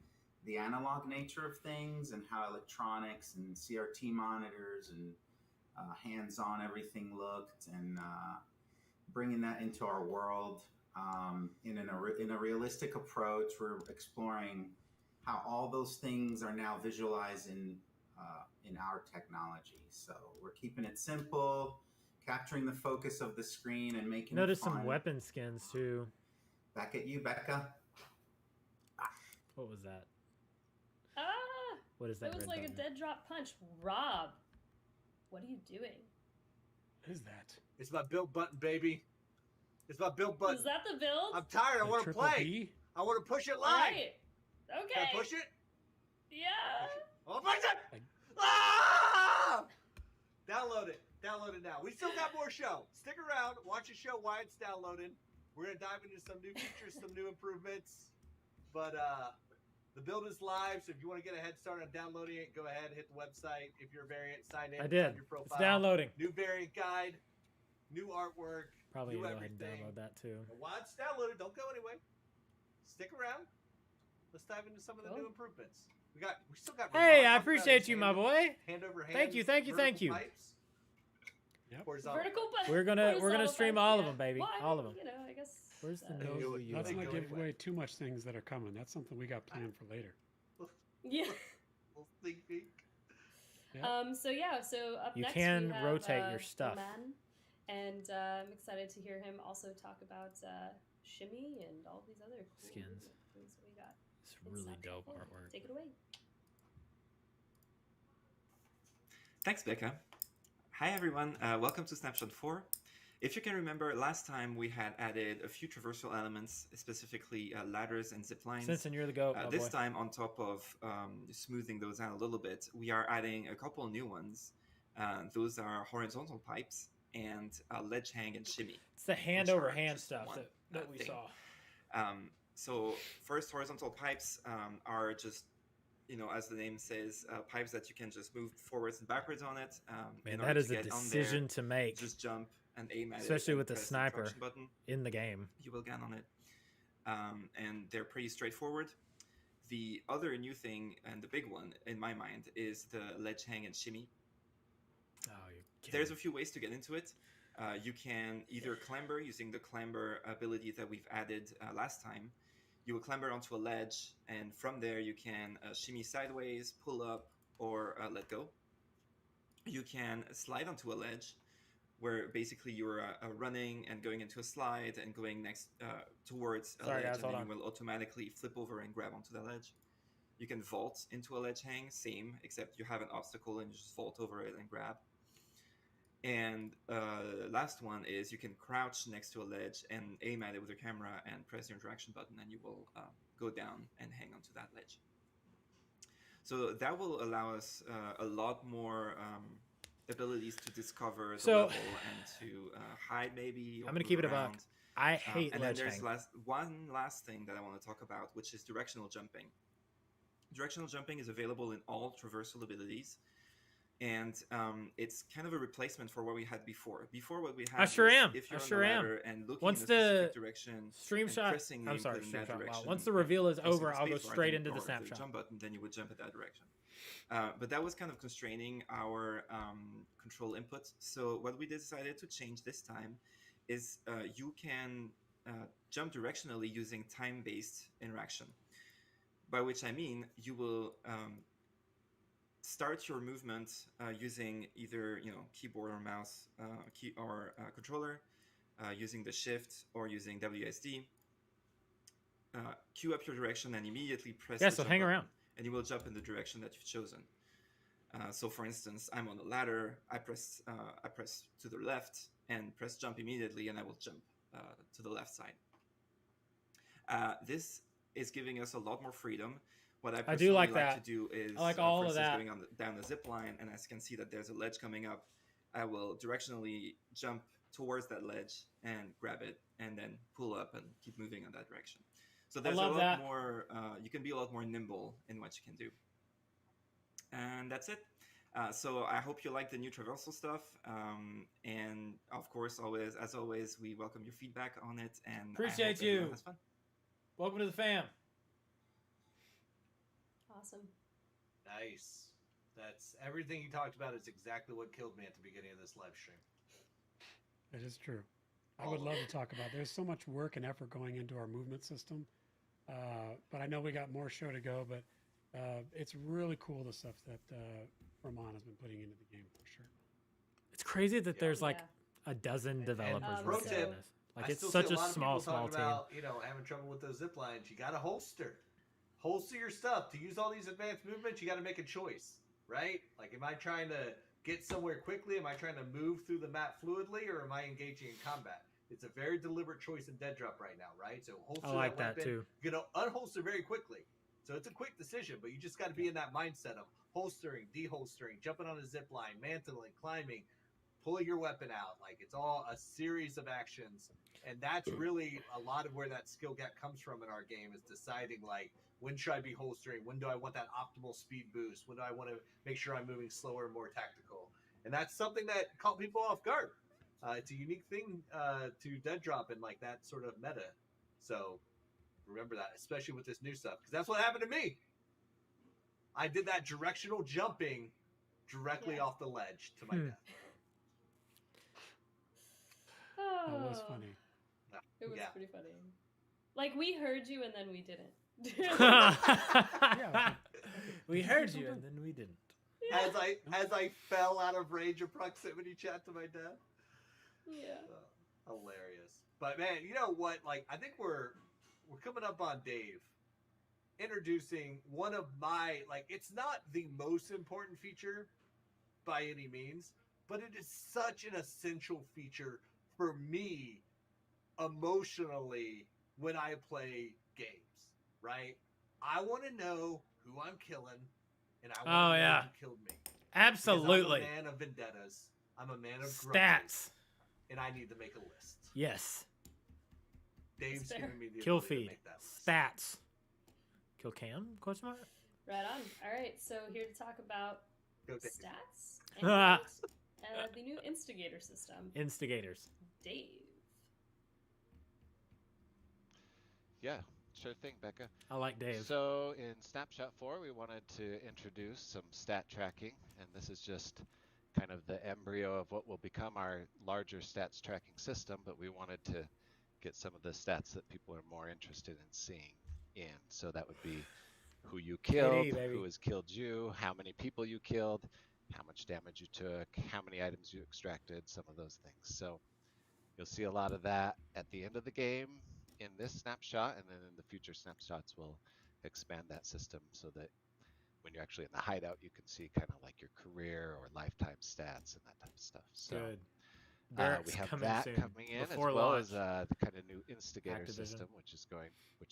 the analog nature of things and how electronics and CRT monitors and hands-on everything looked, and bringing that into our world in a realistic approach. We're exploring how all those things are now visualized in our technology. So we're keeping it simple, capturing the focus of the screen and making Notice it fun. some weapon skins too. Back at you, Becca. What was that? Ah! What is that? It was red like button? a dead drop punch. Rob, what are you doing? What is that? It's my build button, baby. It's my build button. Is that the build? I'm tired. I want to play. B? I want to push it All live. right. Okay. Can I push it? Yeah. Oh, push it! Ah! Download it. Download it now. We still got more show. Stick around. Watch the show while it's downloading. We're going to dive into some new features, some new improvements. But the build is live, so if you want to get a head start on downloading it, go ahead, hit the website. If you're a variant, sign in. I did. Your profile. It's downloading. New variant guide, new artwork. Probably new go ahead and everything. download that too. And while it's downloaded, don't go anyway. Stick around. Let's dive into some of the new improvements. We still got. Hey, I appreciate you, my boy. Hand over hand. Thank you, thank you, thank you. Pipes. Yep. Vertical pipes. We're gonna stream all of them, baby. Well, all of them. I guess. Where's the Let's nose? not give away too much things that are coming. That's something we got planned for later. Yeah. Little sneak peek. Yeah. So up You next can we have, rotate your stuff. Man, and I'm excited to hear him also talk about shimmy and all these other cool Skins. things that we got. It's in really Snapshot dope 4. artwork. Take it away. Thanks, Becca. Hi, everyone. Welcome to Snapshot 4. If you can remember, last time we had added a few traversal elements, specifically ladders and zip lines. Simpson, you're the goat. This boy. time, on top of smoothing those out a little bit, we are adding a couple new ones. Those are horizontal pipes and ledge hang and shimmy. It's the hand which over are hand just stuff one, that we thing. saw. So first, horizontal pipes are just, as the name says, pipes that you can just move forwards and backwards on it. Man, in that order is to a get on decision there, to make. Just jump and aim at it. Especially and with the press sniper traction button. in the game. You will gun on it. And they're pretty straightforward. The other new thing, and the big one in my mind, is the ledge hang and shimmy. Oh, There's a few ways to get into it. You can either clamber using the clamber ability that we've added last time. You will clamber onto a ledge, and from there you can shimmy sideways, pull up, or let go. You can slide onto a ledge, where basically you're running and going into a slide and going next towards a ledge, guys, and hold then on. you will automatically flip over and grab onto the ledge. You can vault into a ledge hang, same, except you have an obstacle and you just vault over it and grab. And last one is you can crouch next to a ledge and aim at it with your camera and press your interaction button, and you will go down and hang onto that ledge. So that will allow us a lot more abilities to discover the level and to hide maybe. I'm going to keep it a buck. I hate and ledge then there's hang. one last thing that I want to talk about, which is directional jumping. Directional jumping is available in all traversal abilities. And it's kind of a replacement for what we had before. Before, what we had I sure was am. if you're I on sure the am. ladder and looking Once in a the specific direction, stream and shot, pressing the I'm sorry, input in stream that shot. Wow. direction, Once the reveal is pressing over, the I'll go spacebar, straight then- into the or snapshot. jump button, then you would jump at that direction. But that was kind of constraining our control input. So what we decided to change this time is you can jump directionally using time-based interaction. By which I mean you will start your movement using either keyboard or mouse controller, using the shift or using WSD. Queue up your direction and immediately press. Yeah, the so jump hang button, around. and you will jump in the direction that you've chosen. So, for instance, I'm on a ladder. I press to the left and press jump immediately, and I will jump to the left side. This is giving us a lot more freedom. What I personally do like like that. to do is, I like all for of instance, that. going down the zip line, and as you can see that there's a ledge coming up, I will directionally jump towards that ledge and grab it, and then pull up and keep moving in that direction. So there's a love lot that. more. You can be a lot more nimble in what you can do. And that's it. So I hope you like the new traversal stuff. And of course, as always, we welcome your feedback on it. And Appreciate I hope everyone you. has fun. Welcome to the fam. Awesome. Nice. That's everything you talked about is exactly what killed me at the beginning of this live stream. That is true. I would love to talk about. There's so much work and effort going into our movement system, but I know we got more show to go. But it's really cool the stuff that Ramon has been putting into the game for sure. It's crazy that there's like Yeah. a dozen developers pro working tip, on this. Like I it's still such see a lot of small people talking team. about, having trouble with those zip lines. You got to holster your stuff. To use all these advanced movements, you got to make a choice, right? Like, am I trying to get somewhere quickly? Am I trying to move through the map fluidly, or am I engaging in combat? It's a very deliberate choice in dead drop right now, right? So holster I like that that weapon. too. You're gonna unholster very quickly, so it's a quick decision. But you just got to be in that mindset of holstering, deholstering, jumping on a zip line, mantling, climbing, pulling your weapon out. Like, it's all a series of actions, and that's really a lot of where that skill gap comes from in our game, is deciding, like, when should I be holstering? When do I want that optimal speed boost? When do I want to make sure I'm moving slower and more tactical? And that's something that caught people off guard. It's a unique thing to dead drop and like that sort of meta. So remember that, especially with this new stuff, because that's what happened to me. I did that directional jumping directly off the ledge to my death. Oh, That was funny. It was Yeah. pretty funny. Like, we heard you and then we didn't. We heard you and then we didn't. As I fell out of range of proximity chat to my death. Yeah. Hilarious. But man, you know what? Like, I think we're coming up on Dave introducing one of my, like, it's not the most important feature by any means, but it is such an essential feature for me emotionally when I play games, right? I want to know who I'm killing, and I want to know who killed me. Absolutely. Because I'm a man of vendettas. I'm a man of Stats. grudges, and I need to make a list. Yes. Dave's giving me the Kill ability to feed. make that list. Stats. Kill cam? Question mark? Right on. All right, so here to talk about Go Dave. stats the new instigator system. Instigators. Dave. Yeah, sure thing, Becca. I like Dave. So in Snapshot 4, we wanted to introduce some stat tracking, and this is just kind of the embryo of what will become our larger stats tracking system, but we wanted to get some of the stats that people are more interested in seeing in. So that would be who you killed, who has killed you, how many people you killed, how much damage you took, how many items you extracted, some of those things. So you'll see a lot of that at the end of the game in this snapshot, and then in the future snapshots we'll expand that system so that when you're actually in the hideout, you can see kind of like your career or lifetime stats and that type of stuff. So Good. we have that coming in, as well as the kind of new instigator system, which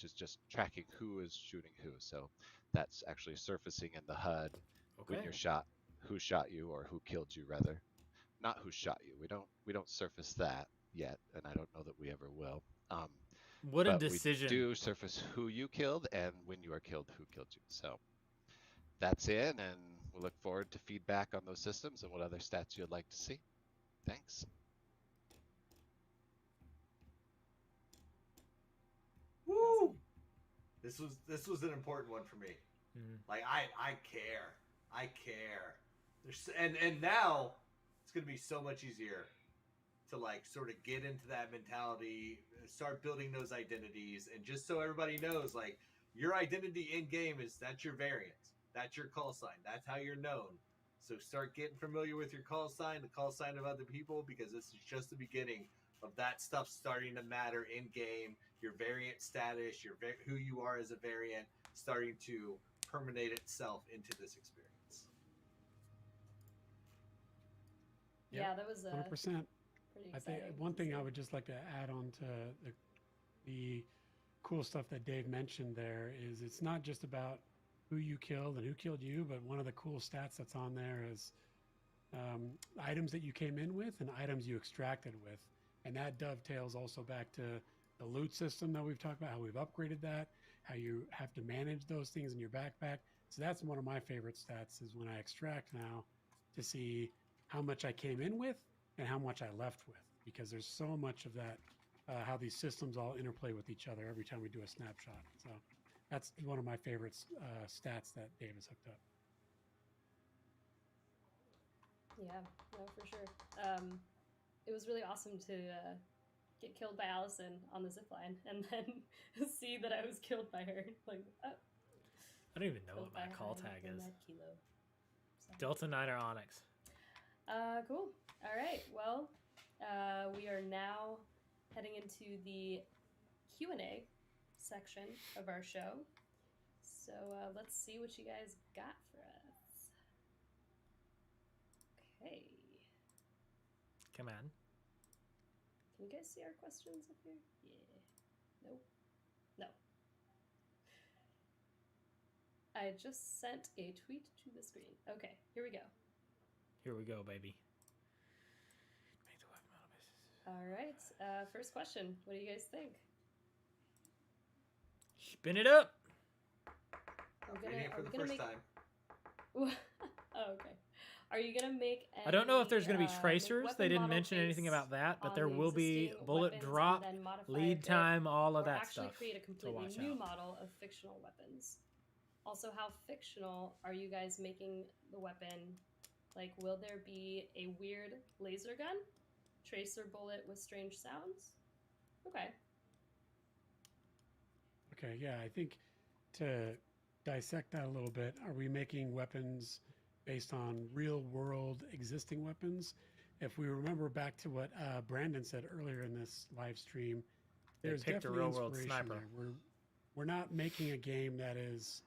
is just tracking who is shooting who. So that's actually surfacing in the HUD when you're shot, who shot you, or who killed you rather. Not who shot you. We don't surface that yet, and I don't know that we ever will. What a decision. We do surface who you killed and when you are killed, who killed you. So that's in, and we'll look forward to feedback on those systems and what other stats you'd like to see. Thanks. Woo! This was an important one for me. Mm-hmm. Like I care. And now it's gonna be so much easier to like sort of get into that mentality, start building those identities, and just so everybody knows, like your identity in game that's your variant, that's your call sign, that's how you're known. So start getting familiar with your call sign, the call sign of other people, because this is just the beginning of that stuff starting to matter in game. Your variant status, who you are as a variant, starting to permeate itself into this experience. Yeah, that was 100%. Pretty I think exciting one to thing see. I would just like to add on to the cool stuff that Dave mentioned there is it's not just about who you killed and who killed you, but one of the cool stats that's on there is items that you came in with and items you extracted with. And that dovetails also back to the loot system that we've talked about, how we've upgraded that, how you have to manage those things in your backpack. So that's one of my favorite stats is when I extract now to see how much I came in with and how much I left with, because there's so much of that, how these systems all interplay with each other every time we do a snapshot. So that's one of my favorite stats that Dave has hooked up. Yeah, no, for sure. It was really awesome to get killed by Allison on the zipline and then see that I was killed by her. Like, oh. I don't even know what my call tag is. Kilo. Delta 9 or Onyx. Cool. All right. Well, we are now heading into the Q&A section of our show. So let's see what you guys got for us. Okay. Come on. Can you guys see our questions up here? Yeah. Nope. No. I just sent a tweet to the screen. Okay, here we go. Here we go, baby. All right. First question. What do you guys think? Spin it up. Reading it for the first time. Oh, okay. Are you gonna make? I don't know if there's going to be any, tracers. They didn't mention anything about that, but there will be bullet drop, lead time, all of that stuff. Actually, create a to completely watch new out. model of fictional weapons. Also, how fictional are you guys making the weapon? Like, will there be a weird laser gun? Tracer bullet with strange sounds? Okay. Okay, yeah, I think to dissect that a little bit, are we making weapons based on real world existing weapons? If we remember back to what Brandon said earlier in this live stream, there's picked a definitely real world inspiration sniper. there. We're not making a game that is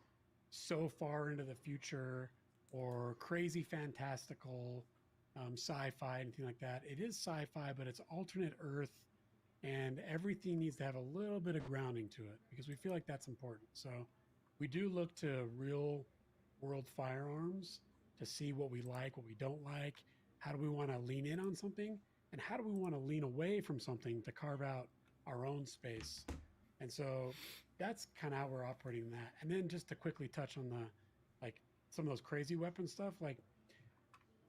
so far into the future or crazy fantastical sci-fi, anything like that. It is sci-fi, but it's alternate Earth, and everything needs to have a little bit of grounding to it because we feel like that's important. So we do look to real world firearms to see what we like, what we don't like. How do we want to lean in on something? And how do we want to lean away from something to carve out our own space? And so that's kind of how we're operating that. And then just to quickly touch on the, like some of those crazy weapon stuff, like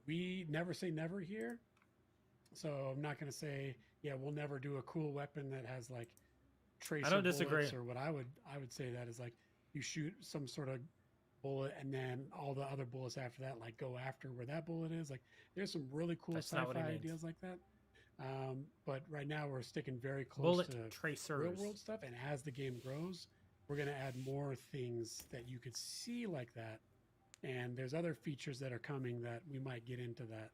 we never say never here. So I'm not going to say, yeah, we'll never do a cool weapon that has like tracer don't disagree. bullets, or what I would say that is like you shoot some sort of bullet and then all the other bullets after that like go after where that bullet is. Like there's some really cool That's not what he sci-fi means. ideas like that. But right now we're sticking very close Bullet to tracers. real world stuff, and as the game grows, we're going to add more things that you could see like that. And there's other features that are coming that we might get into that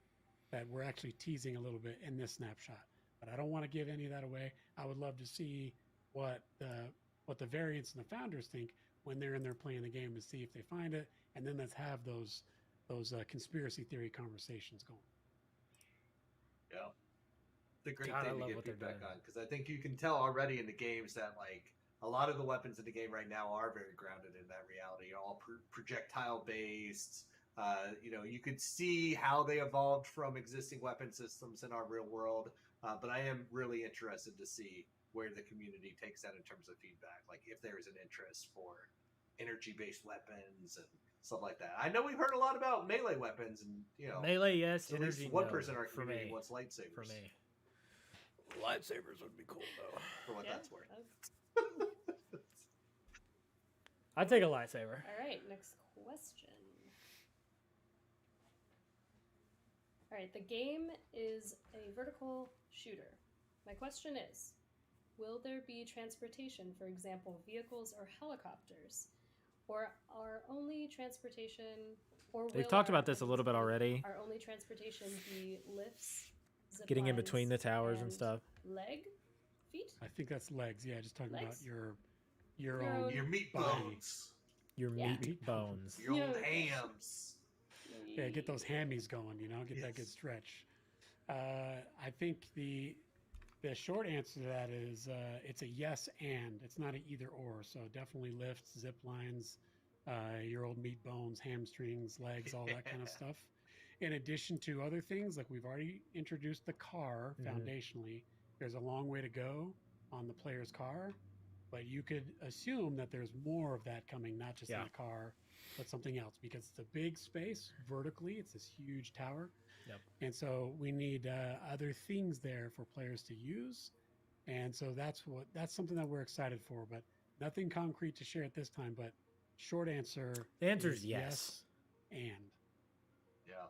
we're actually teasing a little bit in this snapshot. But I don't want to give any of that away. I would love to see what the variants and the founders think when they're in there playing the game, to see if they find it, and then let's have those conspiracy theory conversations going. Yeah, the great God, I thing to love get what they're feedback doing. on, because I think you can tell already in the games that like a lot of the weapons in the game right now are very grounded in that reality, all projectile based. You could see how they evolved from existing weapon systems in our real world. But I am really interested to see where the community takes that in terms of feedback. Like if there is an interest for energy-based weapons and stuff like that. I know we've heard a lot about melee weapons, and Melee, yes. at least Energy, one no, person in our for community me. wants lightsabers. For me, lightsabers would be cool though. For what Yeah, that's worth. I'd take a lightsaber. All right, next question. All right, the game is a vertical shooter. My question is, will there be transportation, for example, vehicles or helicopters? Or are only transportation, or They've will talked our- about this a little bit already. Our only transportation be lifts, zip Getting in lines, between the towers and stuff. Leg? Feet? I think that's legs. Yeah, just talking Legs? about your Your own own- Your meat body. bones, Your Yeah. meat bones. your old Yeah. hams. Yeah, get those hammies going, get that good Yes. stretch. I think the short answer to that is it's a yes and. It's not an either or. So definitely lifts, zip lines, your old meat bones, hamstrings, legs, all that kind of stuff. In addition to other things, like we've already introduced the car foundationally. There's a long way to go on the player's car, but you could assume that there's more of that coming, not just in the car, but something else, because it's a big space vertically. It's this huge tower. Yep. And so we need other things there for players to use. And so that's something that we're excited for, but nothing concrete to share at this time. But short answer, The answer is yes. And Yeah.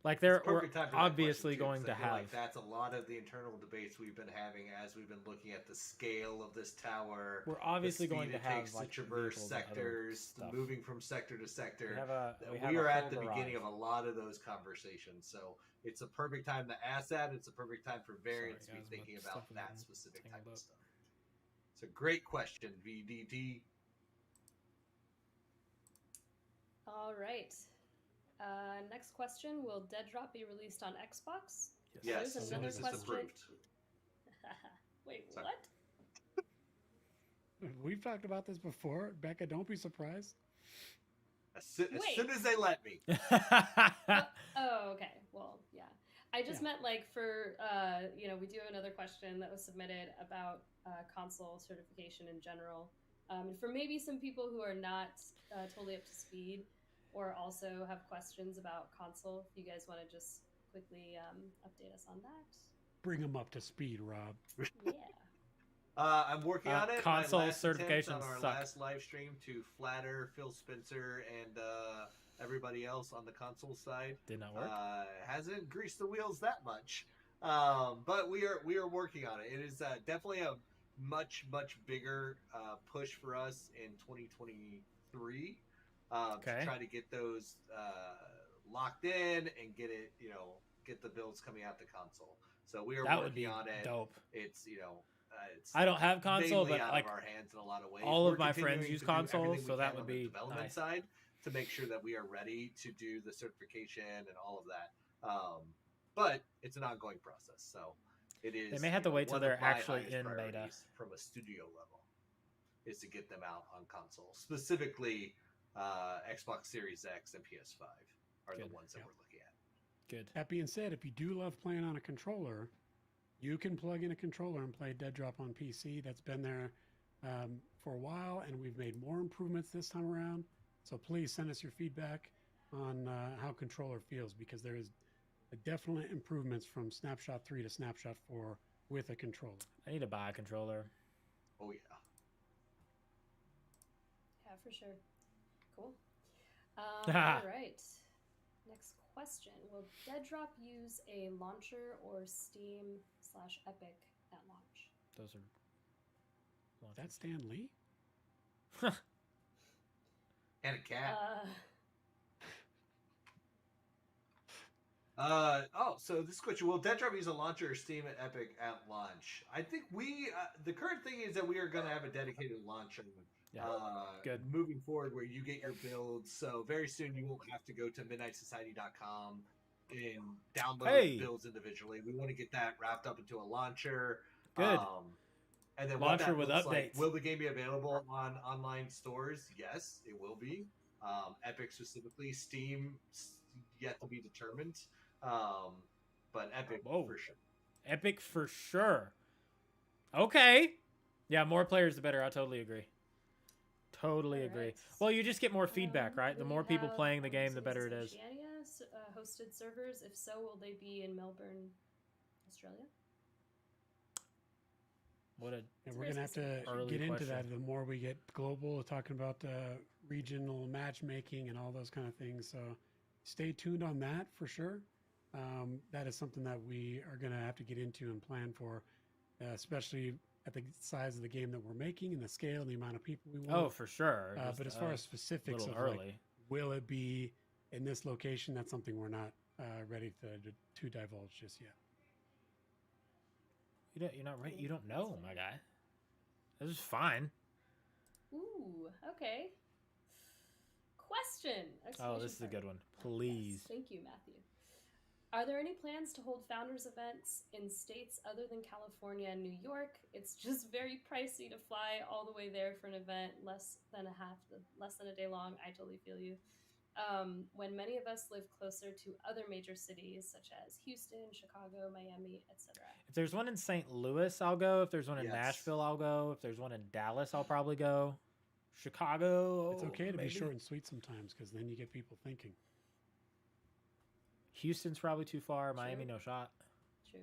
Like It's they're a perfect time for that obviously question, too, going 'cause to I feel have. like that's a lot of the internal debates we've been having as we've been looking at the scale of this tower. We're obviously the speed going to it have, takes like, to traverse vehicles and other sectors, stuff. moving from sector to sector. We have a We are at whole the beginning of garage. a lot of those conversations, so it's a perfect time to ask that. It's a perfect time for variants to be guys, but thinking stuff about in that the specific tangled type of up. stuff. It's a great question, VDT. All right. Next question: will DEADROP be released on Xbox? Yes, There's as soon another as it's question. approved. Wait, Sorry. what? we've talked about this before. Becca, don't be surprised. As soon as they let me. Oh, okay. Well, yeah. I just meant like for we do have another question that was submitted about console certification in general. And for maybe some people who are not totally up to speed, or also have questions about console, if you guys want to just quickly update us on that. Bring them up to speed, Rob. Yeah. I'm working on it. Console My last attempt certifications on our suck. last live stream to flatter Phil Spencer and everybody else on the console side Did not work. hasn't greased the wheels that much, but we are working on it. It is definitely a much bigger push for us in 2023 to try to get those locked in and get it, get the builds coming out the console. So we are That would working be on it. dope. It's it's I don't have console, mainly but out like of our hands in a lot of ways. all of We're my friends continuing use to do consoles, everything so we that can would on the be development nice. side to make sure that we are ready to do the certification and all of that. But it's an ongoing process, so it is. They may have to wait till one of they're my actually highest in beta. priorities from a studio level is to get them out on console, specifically Xbox Series X and PS5 are the ones that we're looking at. Good. That being said, if you do love playing on a controller, you can plug in a controller and play DEADROP on PC. That's been there for a while, and we've made more improvements this time around. So please send us your feedback. on how controller feels, because there is a definite improvements from Snapshot 3 to Snapshot 4 with a controller. I need to buy a controller. Oh yeah. Yeah, for sure. Cool. All right. Next question. Will DEADROP use a launcher or Steam/Epic at launch? Those are. That's Stan Lee? And a cat. So this question: will DEADROP use a launcher or Steam and Epic at launch? I think the current thing is that we are going to have a dedicated launcher. Yeah. Good. Moving forward, where you get your builds. So very soon you won't have to go to midnightsociety.com and download builds individually. We want to get that wrapped up into a launcher. Good. And then launcher with updates. Like, will the game be available on online stores? Yes, it will be. Epic specifically, Steam yet to be determined. But Epic for sure. Epic for sure. Okay. Yeah, more players the better. I totally agree. Totally agree. Right. Well, you just get more feedback, right? The more people playing the game, the better it is. Oceania hosted servers. If so, will they be in Melbourne, Australia? And we're gonna have to get into that the more we get global, talking about regional matchmaking and all those kind of things. So stay tuned on that for sure. That is something that we are gonna have to get into and plan for, especially at the size of the game that we're making and the scale and the amount of people we want. Oh, for sure. But as far as specifics of like, will it be in this location? That's something we're not ready to divulge just yet. You're not right. You don't know, my guy. This is fine. Ooh, okay. Question. Oh, this is a good one. Please. Yes, thank you, Matthew. Are there any plans to hold founders events in states other than California and New York? It's just very pricey to fly all the way there for an event less than a day long. I totally feel you. When many of us live closer to other major cities such as Houston, Chicago, Miami, etc. If there's one in St. Louis, I'll go. If there's one in Nashville, I'll go. If there's one in Dallas, I'll probably go. Chicago. It's okay to be short and sweet sometimes, because then you get people thinking. Houston's probably too far. Miami, no shot. True.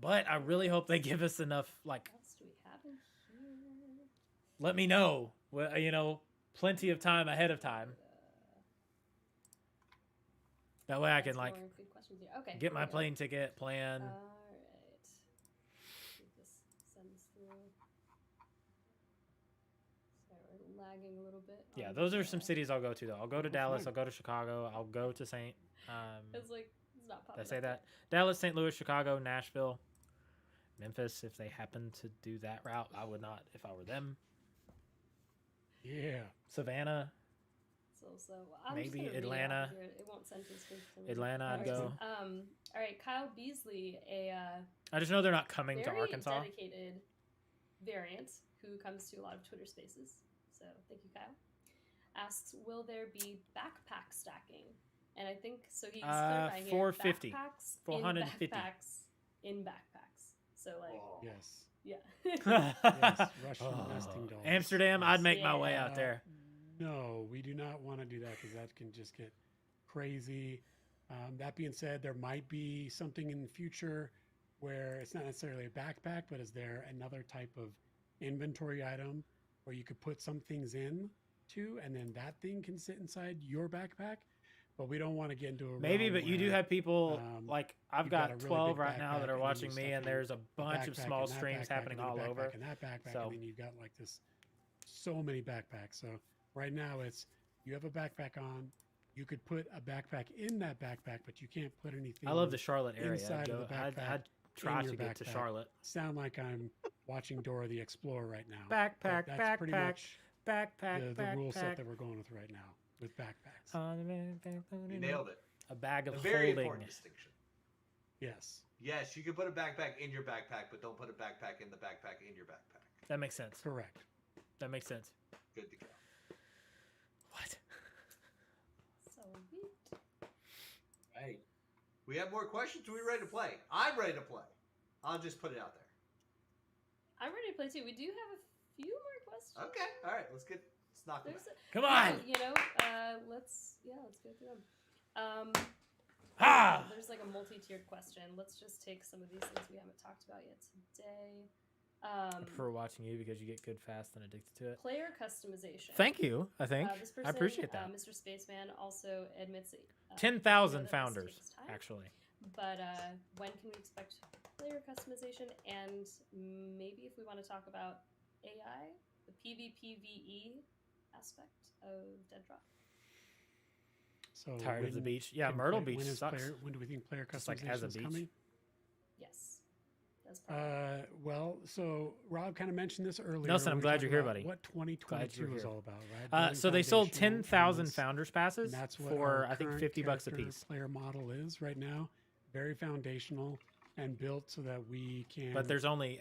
But I really hope they give us enough. Like, what else do we have in here? Let me know. Well, you know, plenty of time ahead of time. That way I can like get my plane ticket, plan. All right. Send this through. Sorry, we're lagging a little bit. Yeah, those are some cities I'll go to though. I'll go to Dallas. I'll go to Chicago. I'll go to St. It's like it's not popping. Did I say that? Dallas, St. Louis, Chicago, Nashville, Memphis. If they happen to do that route, I would not if I were them. Yeah. Savannah. So I'm maybe just Atlanta. It won't send this to me. Atlanta, I'd go. All right, Kyle Beasley, I just know they're not coming to Arkansas. Very dedicated variant who comes to a lot of Twitter Spaces. So thank you, Kyle. Asks, will there be backpack stacking? And I think so. He's clarifying 450. Backpacks 450 in backpacks. So like yes. Yeah. Yes, Russian nesting dolls. Amsterdam, I'd make my way out there. No, we do not want to do that because that can just get crazy. That being said, there might be something in the future where it's not necessarily a backpack, but is there another type of inventory item where you could put some things in to, and then that thing can sit inside your backpack? But we don't want to get into a maybe, but you do have people like I've got really 12 right now that are watching me, and there's a bunch of small streams happening all over. And that backpack, so, and then you've got like this, so many backpacks. So right now it's you have a backpack on. You could put a backpack in that backpack, but you can't put anything. I love the Charlotte area. Inside of the backpack. I'd try to get to Charlotte. Sound like I'm watching Dora the Explorer right now. Backpack, that's backpack, pretty much backpack, the rule set that we're going with right now with backpacks. You nailed it. A bag of very holding. Important distinction. Yes. Yes, you can put a backpack in your backpack, but don't put a backpack in the backpack in your backpack. That makes sense. Correct. That makes sense. Good to go. What? Sweet. Right. We have more questions. Are we ready to play? I'm ready to play. I'll just put it out there. I'm ready to play too. We do have a few more questions. Okay. All right. Let's Let's knock them There's out. Come on! You know, let's go through them. There's like a multi-tiered question. Let's just take some of these things we haven't talked about yet today. I prefer watching you because you get good fast and addicted to it. Player customization. Thank you, I think. This person, I appreciate that. Mr. Spaceman also admits it. 10,000 founders, actually. But when can we expect player customization? And maybe if we want to talk about AI, the PvPvE aspect of DEADROP. So Tired of the beach. Yeah, Myrtle Beach sucks. When do we think player Just customization like as a is beach. coming? Yes. That's probably Well, so Rob kind of mentioned this earlier. Nelson, I'm when we glad talked you're here, about buddy. What Glad 2022 you're is here. all about, right? So they Building sold foundational 10,000 elements, founders passes and that's what for our I think current $50 a character piece. Player model is right now, very foundational and built so that we can. But there's only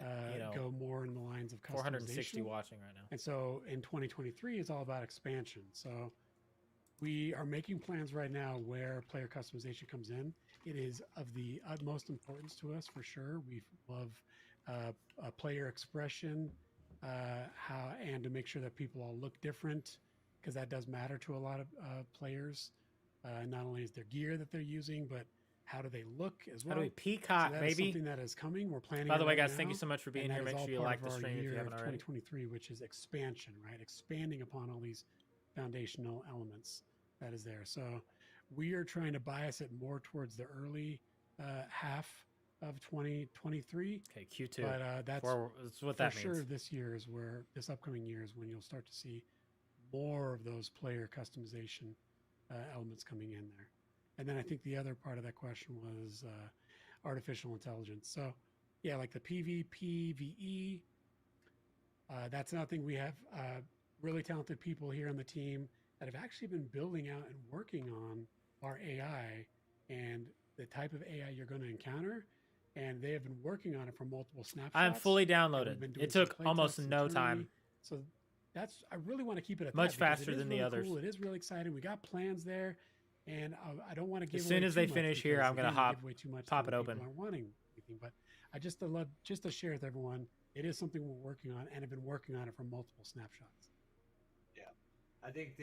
go more in the lines of customization. 460 watching right now. And so in 2023, it's all about expansion. So we are making plans right now where player customization comes in. It is of the utmost importance to us for sure. We love player expression, and to make sure that people all look different, because that does matter to a lot of players. Not only is their gear that they're using, but how do they look as well? How do we peacock, so that is baby? something that is coming. We're planning. By the it way, right guys, thank you now, so much for being and here. that is Make all sure you part like of the our stream if you year haven't of already. 2023, which is expansion, right? Expanding upon all these foundational elements that is there. So we are trying to bias it more towards the early half of 2023. Okay, Q2. But that's what for that sure. means. This upcoming year is when you'll start to see more of those player customization elements coming in there. And then I think the other part of that question was artificial intelligence. So yeah, like the PvPvE, that's another thing. We have really talented people here on the team that have actually been building out and working on our AI and the type of AI you're going to encounter. And they have been working on it for multiple snapshots. I'm fully and downloaded. we've been doing It some took play almost tests no internally. time. So I really want to keep it at Much that because faster it is than the really others. Cool. It is really exciting. We got plans there, and I don't want to give As away soon as too they much finish here, because, I'm gonna again, we give away too much pop that it people open. aren't wanting anything, but I just love to share with everyone. It is something we're working on and have been working on it for multiple snapshots. Yeah, I think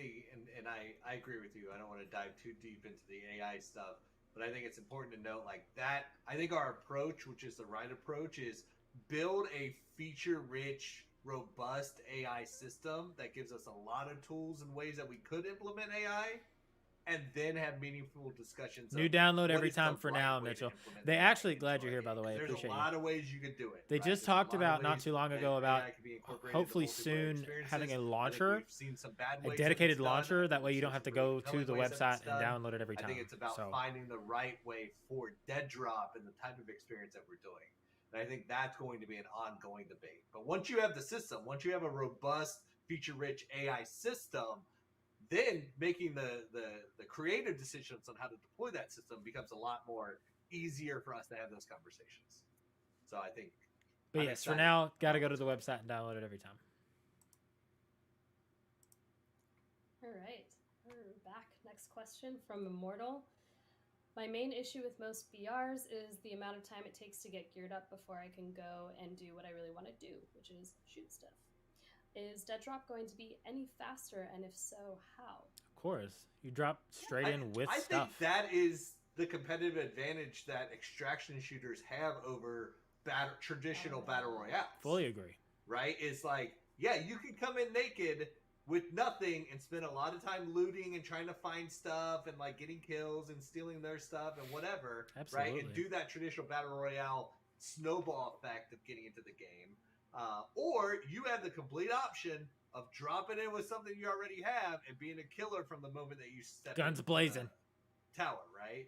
and I agree with you. I don't want to dive too deep into the AI stuff, but I think it's important to note like that. I think our approach, which is the right approach, is build a feature-rich, robust AI system that gives us a lot of tools and ways that we could implement AI, and then have meaningful discussions. New of download what every is the time for right now, way to Mitchell. implement They AI actually into glad our you're here, by the game. way. I There's appreciate a you. lot of ways you could do it. They right? just There's a talked lot of about not ways too long that ago AI about can be incorporated hopefully into multiplayer soon experiences. having a I think launcher, we've seen some bad a ways that dedicated it's done. launcher. That way you We've don't seen have to some go really to the compelling ways that website it's and done. download it every I time. think it's about So finding the right way for DEADROP and the type of experience that we're doing. And I think that's going to be an ongoing debate. But once you have the system, once you have a robust, feature-rich AI system, then making the creative decisions on how to deploy that system becomes a lot more easier for us to have those conversations. So I think. But I'm yes, for excited. now, got to go to the website and download it every time. All right, we're back. Next question from Immortal. My main issue with most BRs is the amount of time it takes to get geared up before I can go and do what I really want to do, which is shoot stuff. Is DEADROP going to be any faster, and if so, how? Of course, you drop straight in with I stuff. think that is the competitive advantage that extraction shooters have over traditional battle royales. Fully agree. Right? It's like, yeah, you can come in naked with nothing and spend a lot of time looting and trying to find stuff and like getting kills and stealing their stuff and whatever. Absolutely. Right? And do that traditional battle royale snowball effect of getting into the game. Or you have the complete option of dropping in with something you already have and being a killer from the moment that you step Guns into blazing. the tower, right?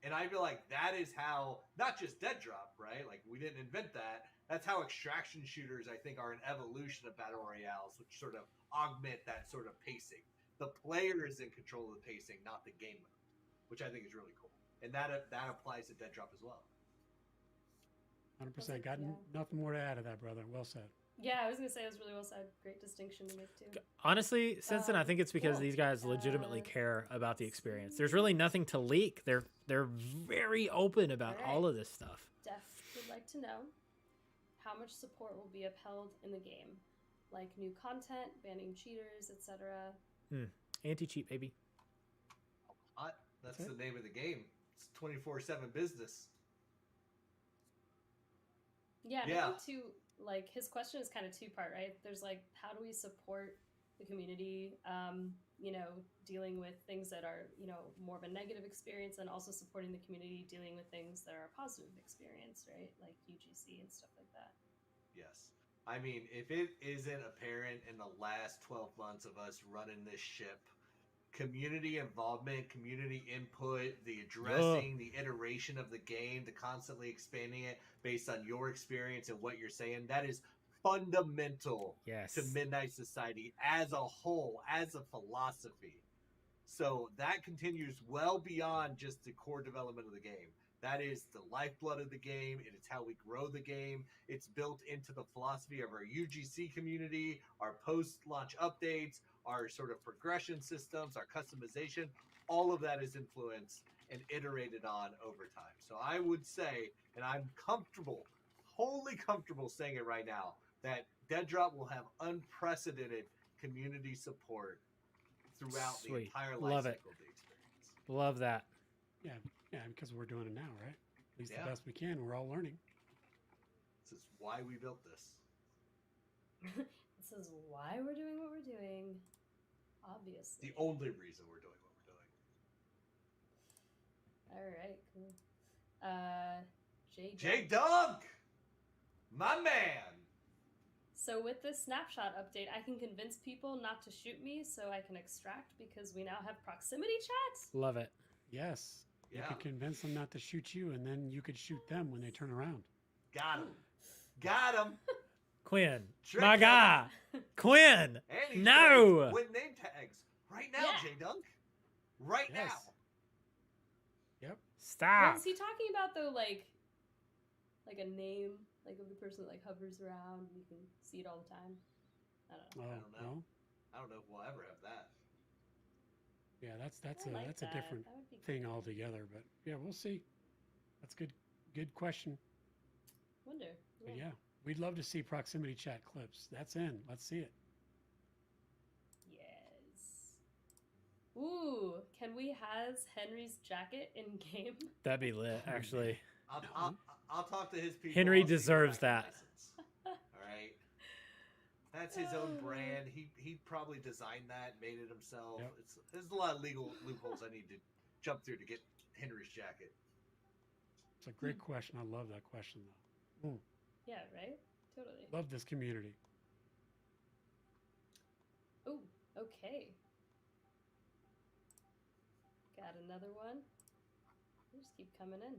And I feel like that is how, not just DEADROP, right? Like we didn't invent that. That's how extraction shooters, I think, are an evolution of battle royales, which sort of augment that sort of pacing. The player is in control of the pacing, not the game mode, which I think is really cool. And that applies to DEADROP as well. 100%. Got nothing more to add to that, brother. Well said. Yeah, I was gonna say it was really well said. Great distinction to make too. Honestly, Simpson, I think it's because cool. these guys legitimately care about the experience. There's really nothing to leak. They're very open about all of this stuff. Def would like to know how much support will be upheld in the game. like new content, banning cheaters, etc. Anti-cheat, baby. That's That's the name of the game. It's 24/7 business. Yeah, and Yeah. I think too, like his question is kind of two-part, right? There's like, how do we support the community, you know, dealing with things that are, you know, more of a negative experience, and also supporting the community dealing with things that are a positive experience, right? Like UGC and stuff like that. Yes. I mean, if it isn't apparent in the last 12 months of us running this ship, community involvement, community input, the addressing, the iteration of the game, the constantly expanding it based on your experience and what you're saying, that is fundamental to Midnight Society as a whole, as a philosophy. So that continues well beyond just the core development of the game. That is the lifeblood of the game. It is how we grow the game. It's built into the philosophy of our UGC community, our post-launch updates, our sort of progression systems, our customization. All of that is influenced and iterated on over time. So I would say, and I'm comfortable, wholly comfortable saying it right now, that DEADROP will have unprecedented community support throughout the entire life cycle of the experience. Love that. Yeah, because we're doing it now, right? At least Yeah. the best we can. We're all learning. This is why we built this. This is why we're doing what we're doing. Obviously. The only reason we're doing what we're doing. All right, cool. J Dunk, my man. So with this snapshot update, I can convince people not to shoot me so I can extract, because we now have proximity chat. Love it. Yes. Yeah. You could convince them not to shoot you, and then you could shoot them when they turn around. Got him. Got him. Quinn. Trick My him. guy. Quinn. And he's No. with name tags right now, J Dunk. Right now. Yep. Stop. What is he talking about though? Like a name, like of the person that like hovers around and you can see it all the time. I don't know. I don't know. I don't know if we'll ever have that. Yeah, that's I like that's that. a different That would be thing cool. altogether. But yeah, we'll see. That's good question. Wonder. But yeah, we'd love to see proximity chat clips. That's in. Let's see it. Yes. Ooh, can we has Henry's jacket in game? That'd be lit, actually. I'll talk to his people. Henry I'll see if deserves I can that. license. All right. That's his own brand. He probably designed that, made it himself. Yep. There's a lot of legal loopholes I need to jump through to get Henry's jacket. It's a great question. I love that question, though. Yeah, right? Totally. Love this community. Oh, okay. Got another one. They just keep coming in.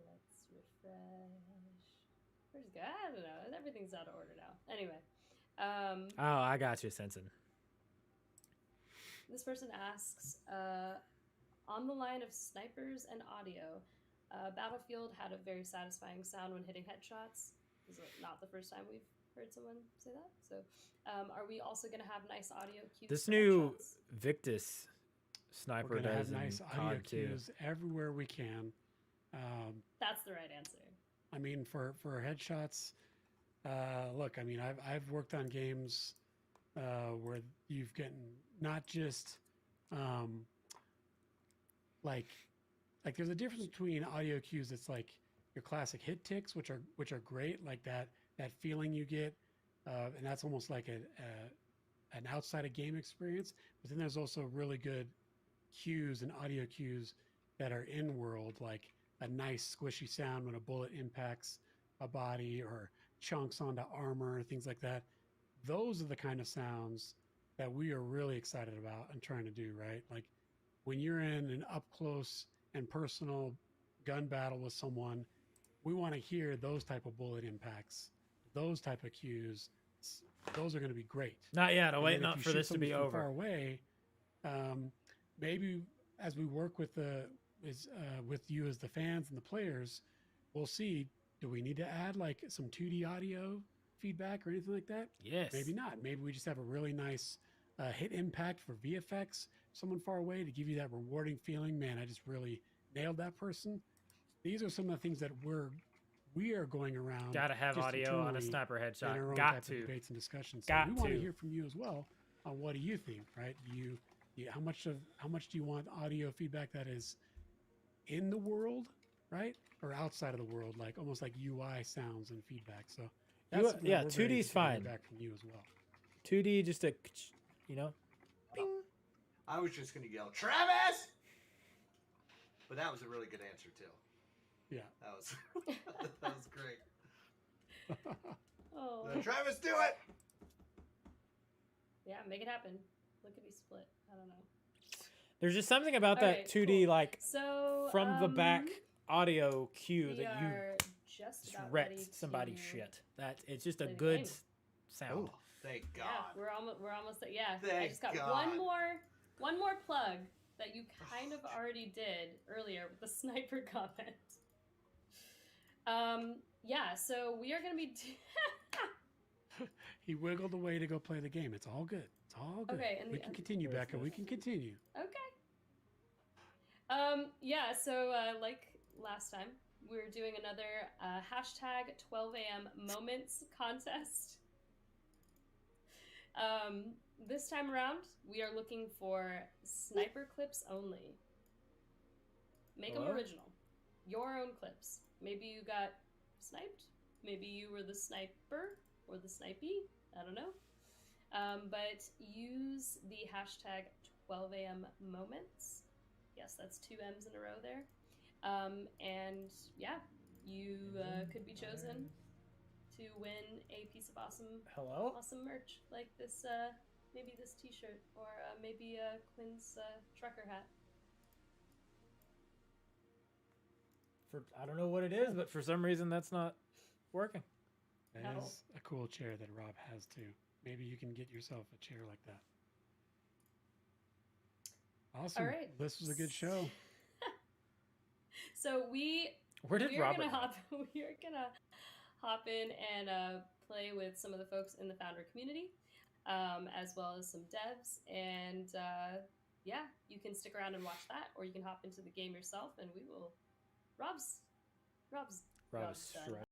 Let's refresh. Where's it go? I don't know. Everything's out of order now. Anyway. Oh, I got you, Sensen. This person asks, on the line of snipers and audio, Battlefield had a very satisfying sound when hitting headshots. This is not the first time we've heard someone say that. So, are we also going to have nice audio cues? This for new headshots? Victus sniper We're gonna does have nice in audio COD too. cues everywhere we can. That's the right answer. I mean, for headshots, look, I mean, I've worked on games where you've gotten not just like there's a difference between audio cues that's like your classic hit ticks, which are great, like that feeling you get, and that's almost like an outside of game experience. But then there's also really good cues and audio cues that are in world, like a nice squishy sound when a bullet impacts a body or chunks onto armor, things like that. Those are the kind of sounds that we are really excited about and trying to do, right? Like when you're in an up close and personal gun battle with someone, we want to hear those type of bullet impacts, those type of cues. Those are going to be great. Not yet. I'll And wait then not if you for shoot this to be somebody from over. far away, maybe as we work with with you as the fans and the players, we'll see, do we need to add like some 2D audio feedback or anything like that? Yes. Maybe not. Maybe we just have a really nice hit impact for VFX, someone far away, to give you that rewarding feeling. Man, I just really nailed that person. These are some of the things that we're we are going around. Gotta have just audio on a internally sniper in headshot. our own Got type of to. debates and discussions. So Got we want to. to hear from you as well on what do you think, right? How much do you want audio feedback that is in the world, right, or outside of the world, like almost like UI sounds and feedback? So that's what yeah, we're 2D very is interested to hear fine. back from you as well. 2D, just a, you know. I was just gonna yell, Travis! But that was a really good answer too. Yeah. That was that was great. Oh. Travis, do it! Yeah, make it happen. Look at me split. I don't know. There's just something about that Alright, 2D, cool. like So, from the back audio cue we that you are just about wrecked ready somebody's to shit. That it's just a play the good game. sound. Oh, thank God. Yeah, we're almost there. Yeah, I Thank just got God. one more plug that you kind of already did earlier with the sniper comment. Yeah, so we are gonna be. He wiggled away to go play the game. It's all good. It's all good. Okay, and we the- can continue, Where's Becca. this? We can continue. Okay. Yeah, so like last time, we're doing another hashtag 12 a.m. moments contest. This time around, we are looking for sniper clips only. Make them Hello? original. Your own clips. Maybe you got sniped. Maybe you were the sniper or the snipey. I don't know. But use the hashtag 12 a.m. moments. Yes, that's 2 M's in a row there. And yeah, you could be chosen to win a piece of awesome merch, like this, maybe this T-shirt, or maybe Quinn's trucker hat. I don't know what it is, but for some reason that's not working. That is a cool chair that Rob has too. Maybe you can get yourself a chair like that. Awesome. All right. This was a good show. So Where did Robert go? We are gonna hop in and play with some of the folks in the founder community, as well as some devs, and yeah, you can stick around and watch that, or you can hop into the game yourself, and we will. Rob's done.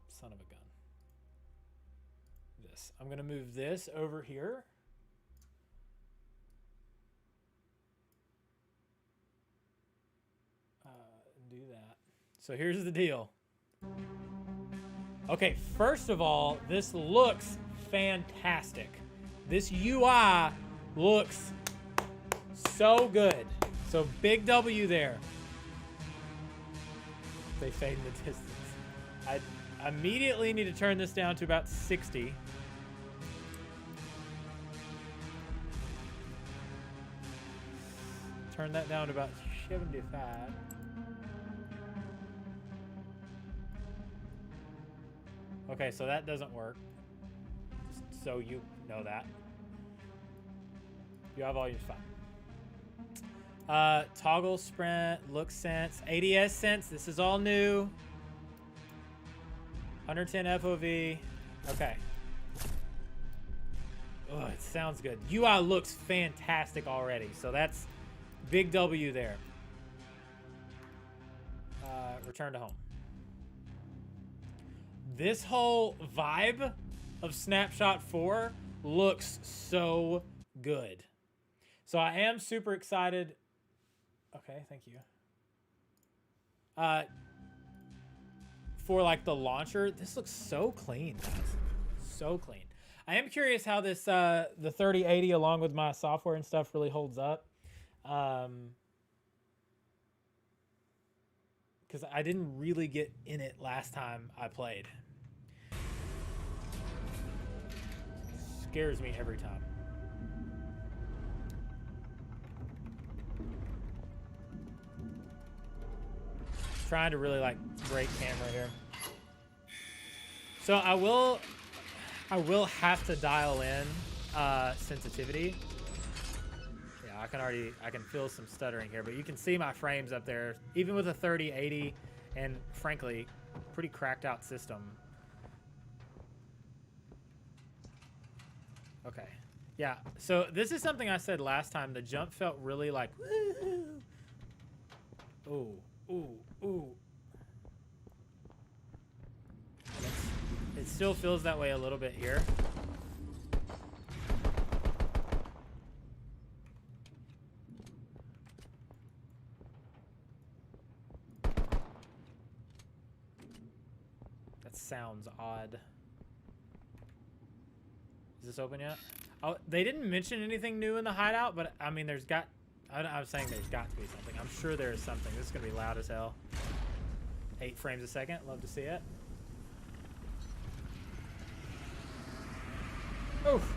Son of a gun. This. I'm gonna move this over here. And do that. So here's the deal. Okay, first of all, this looks fantastic. This UI looks So good. So big W there. They fade in the distance. I immediately need to turn this down to about 60. Turn that down to about 75. Okay, so that doesn't work. Just so you know that. UI volume's fine. Toggle sprint, look sense, ADS sense. This is all new. 110 FOV. Okay. Oh, it sounds good. UI looks fantastic already. So that's big W there. Return to home. This whole vibe of Snapshot 4 looks so good. So I am super excited. Okay, thank you. For like the launcher, this looks so clean, guys. So clean. I am curious how this the 3080 along with my software and stuff really holds up. Because I didn't really get in it last time I played. Scares me every time. Trying to really like break camera here. So I will have to dial in sensitivity. Yeah, I can feel some stuttering here, but you can see my frames up there. Even with a 3080 and frankly, pretty cracked out system. Okay. Yeah, so this is something I said last time. The jump felt really like, ooh, ooh, ooh. It still feels that way a little bit here. That sounds odd. Is this open yet? Oh, they didn't mention anything new in the hideout, but I mean, I was saying there's got to be something. I'm sure there is something. This is going to be loud as hell. 8 frames a second. Love to see it. Oof.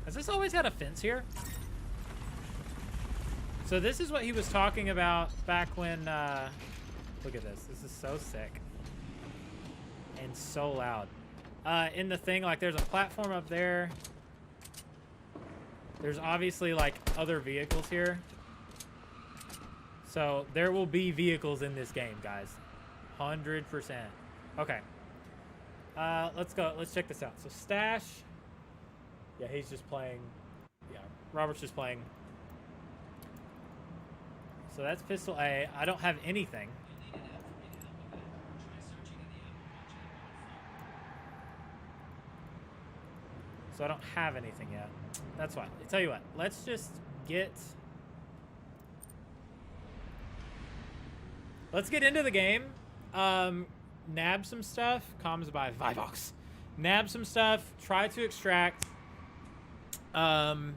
Has this always had a fence here? So this is what he was talking about back when, look at this. This is so sick. And so loud. In the thing, like there's a platform up there. There's obviously like other vehicles here. So there will be vehicles in this game, guys. 100%. Okay. Let's go. Let's check this out. So stash. Yeah, he's just playing. Yeah, Robert's just playing. So that's pistol A. I don't have anything. So I don't have anything yet. That's fine. I'll tell you what. Let's just get... Let's get into the game. Nab some stuff. Comms by Vivox. Nab some stuff. Try to extract. God.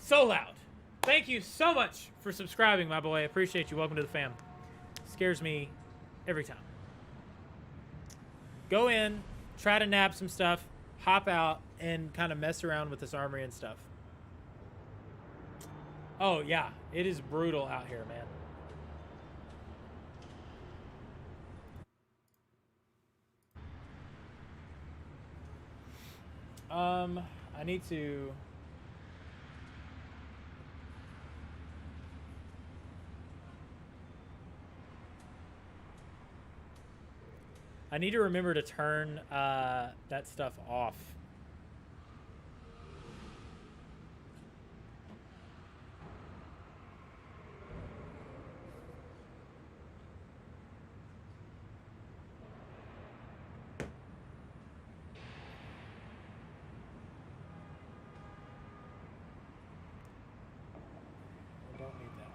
So loud. Thank you so much for subscribing, my boy. I appreciate you. Welcome to the fam. Scares me every time. Go in, try to nab some stuff, hop out, and kind of mess around with this armory and stuff. Oh, yeah. It is brutal out here, man. I need to... I need to remember to turn that stuff off. I don't need that.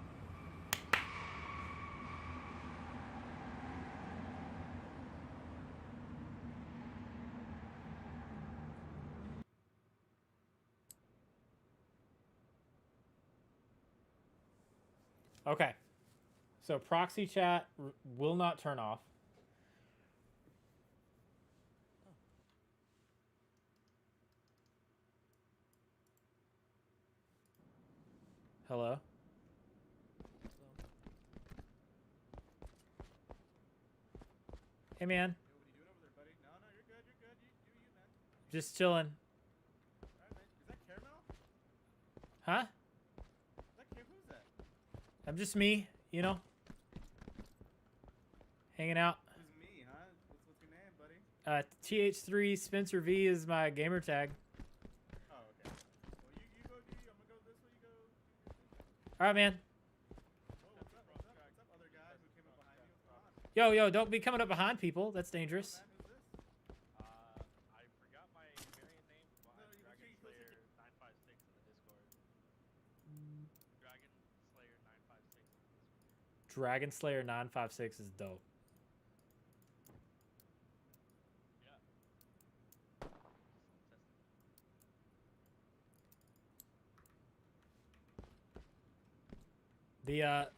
Okay. So proxy chat will not turn off. Hello? Hey, man. What are you doing over there, buddy? No, you're good. You're good. You, man. Just chilling. All right, man. Is that Caramel? Huh? Who's that? I'm just me, you know? Hanging out. Who's me, huh? What's your name, buddy? TH3 Spencer V is my gamer tag. Oh, okay. Well, you go, dude. I'm gonna go this way. You go. All right, man. Whoa, what's up? What's other guy who came up behind you? What's going on? Yo, don't be coming up behind people. That's dangerous. Man, who's this? I forgot my variant name, but I'm Dragon Slayer 956 in the Discord. Dragon Slayer 956 in the Discord. Dragon Slayer 956 is dope.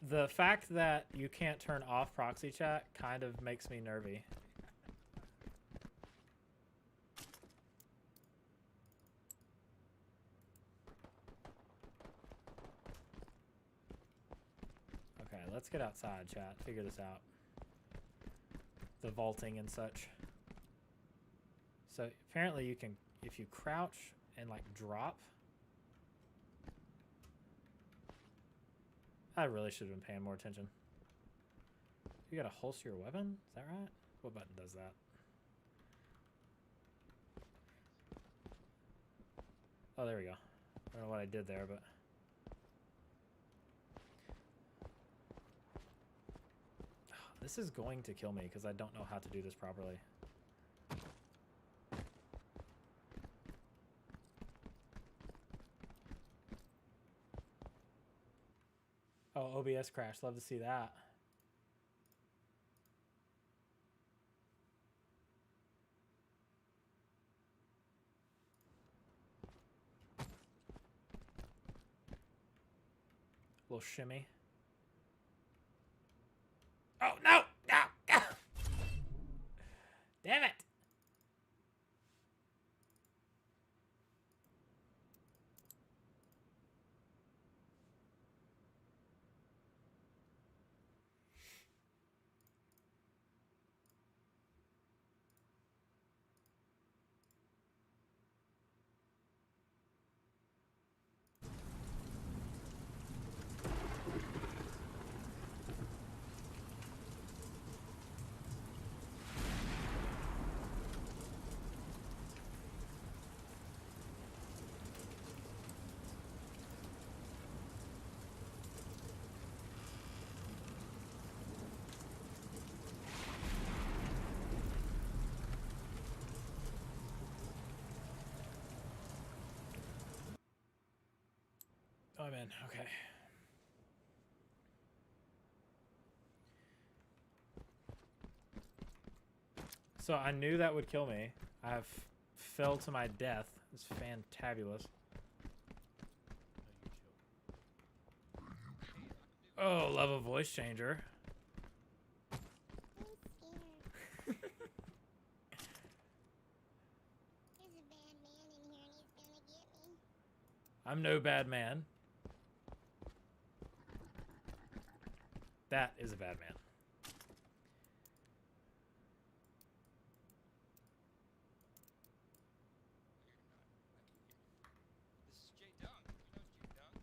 The fact that you can't turn off proxy chat kind of makes me nervy. Okay, let's get outside, chat. Figure this out. The vaulting and such. So apparently you can, if you crouch and like drop. I really should have been paying more attention. You gotta holster your weapon? Is that right? What button does that? Oh, there we go. I don't know what I did there, but... This is going to kill me because I don't know how to do this properly. Oh, OBS crash. Love to see that. Little shimmy. Oh, no! No! No! Damn it! Oh, I'm in. Okay. So I knew that would kill me. I have fell to my death. It's fantabulous. Oh, love a voice changer. I'm no bad man. That is a bad man. This is Jay Dunk. Who knows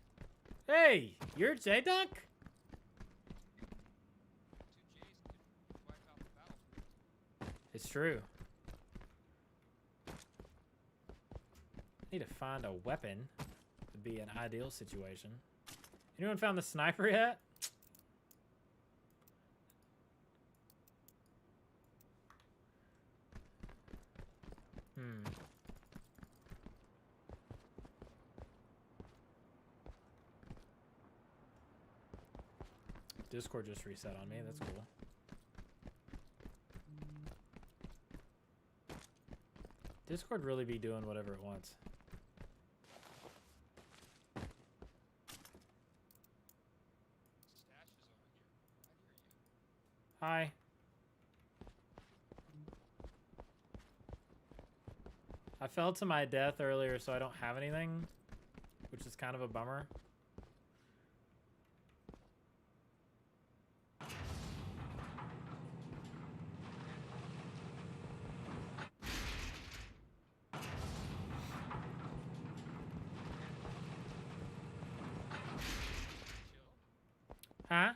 Jay Dunk? Hey, you're J Dunk? 2 J's could wipe out the battlefield. It's true. Need to find a weapon. Would be an ideal situation. Anyone found the sniper yet? Discord just reset on me. That's cool. Discord really be doing whatever it wants. Hi. I fell to my death earlier, so I don't have anything, which is kind of a bummer. Huh?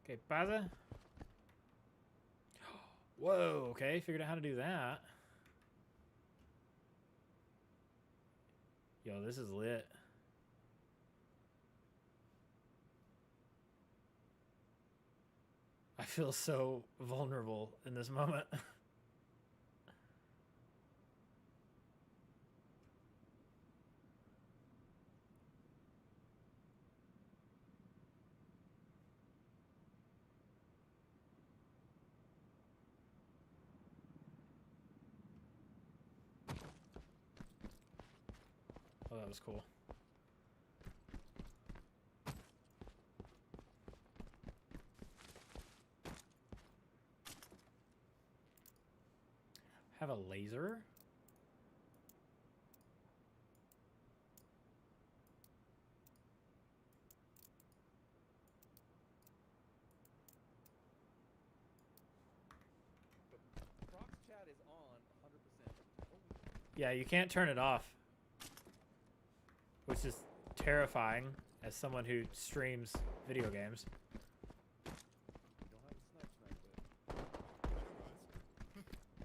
Okay, pause. Whoa, okay, figured out how to do that. Yo, this is lit. I feel so vulnerable in this moment. Oh, that was cool. Have a laser? Prox chat is on 100%. Yeah, you can't turn it off. Which is terrifying as someone who streams video games.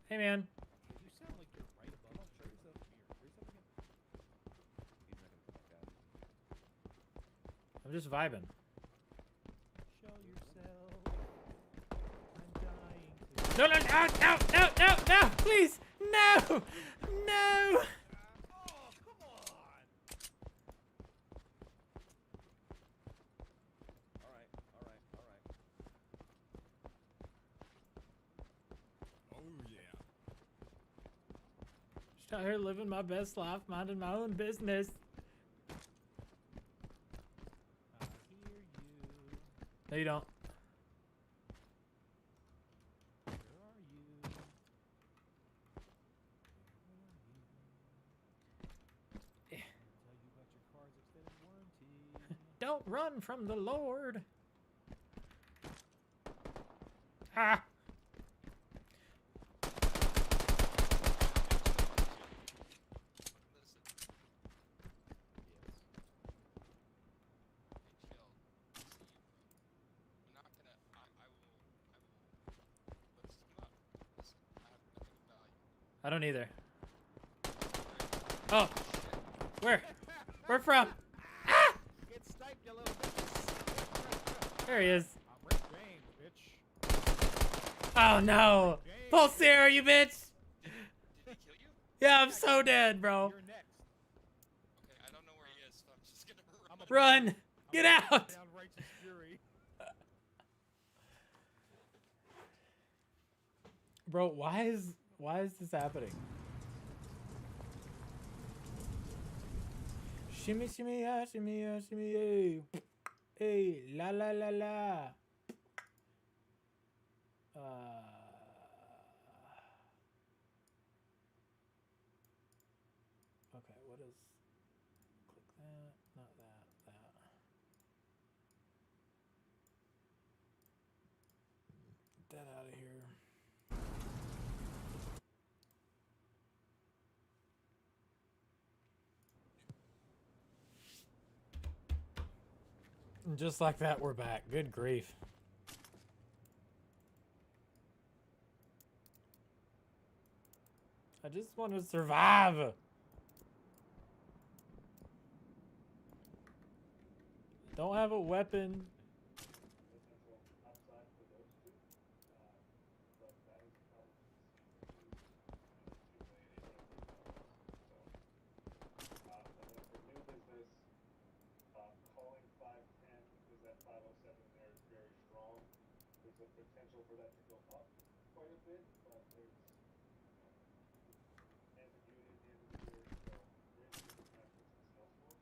Hey, man. You sound like you're right above him. Raise up here. Raise up again. He's not gonna come back out. I'm just vibing. Show yourself. I'm dying to. No, no, no, no, no, no, no, please, no, no. Oh, come on. All right, all right, all right. Oh yeah. Just out here living my best life, minding my own business. I hear you. No, you don't. Where are you? Yeah. Tell you about your car's extended warranty. Don't run from the Lord. Ah. I don't either. Oh, where? Where from? Ah! Get sniped, you little bitch. There he is. I'm Rick James, bitch. Oh no! Pulsar, you bitch! Did he kill you? Yeah, I'm so dead, bro. You're next. Okay, I don't know where he is, so I'm just gonna Run! Get out! Down righteous fury. Bro, why is this happening? Shimmy, shimmy, yeah, shimmy, yeah, shimmy, hey. Hey, la, la, la, la. Okay, what is... Click that, not that, that. Get that out of here. And just like that, we're back. Good grief. I just want to survive. Don't have a weapon. Potential for that to go up quite a bit, but there's ambiguity at the end of the year, so we're into the practice in Salesforce.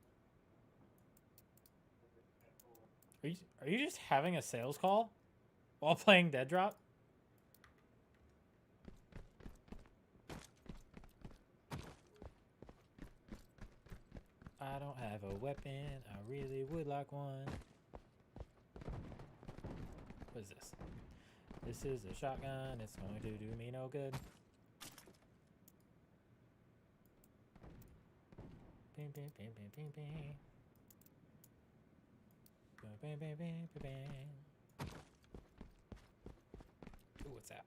Are you just having a sales call while playing DEADROP? I don't have a weapon. I really would like one. What is this? This is a shotgun. It's going to do me no good. Bing, bing, bing, bing, bing, bing. Bing, bing, bing, bing, bing. Ooh, what's that?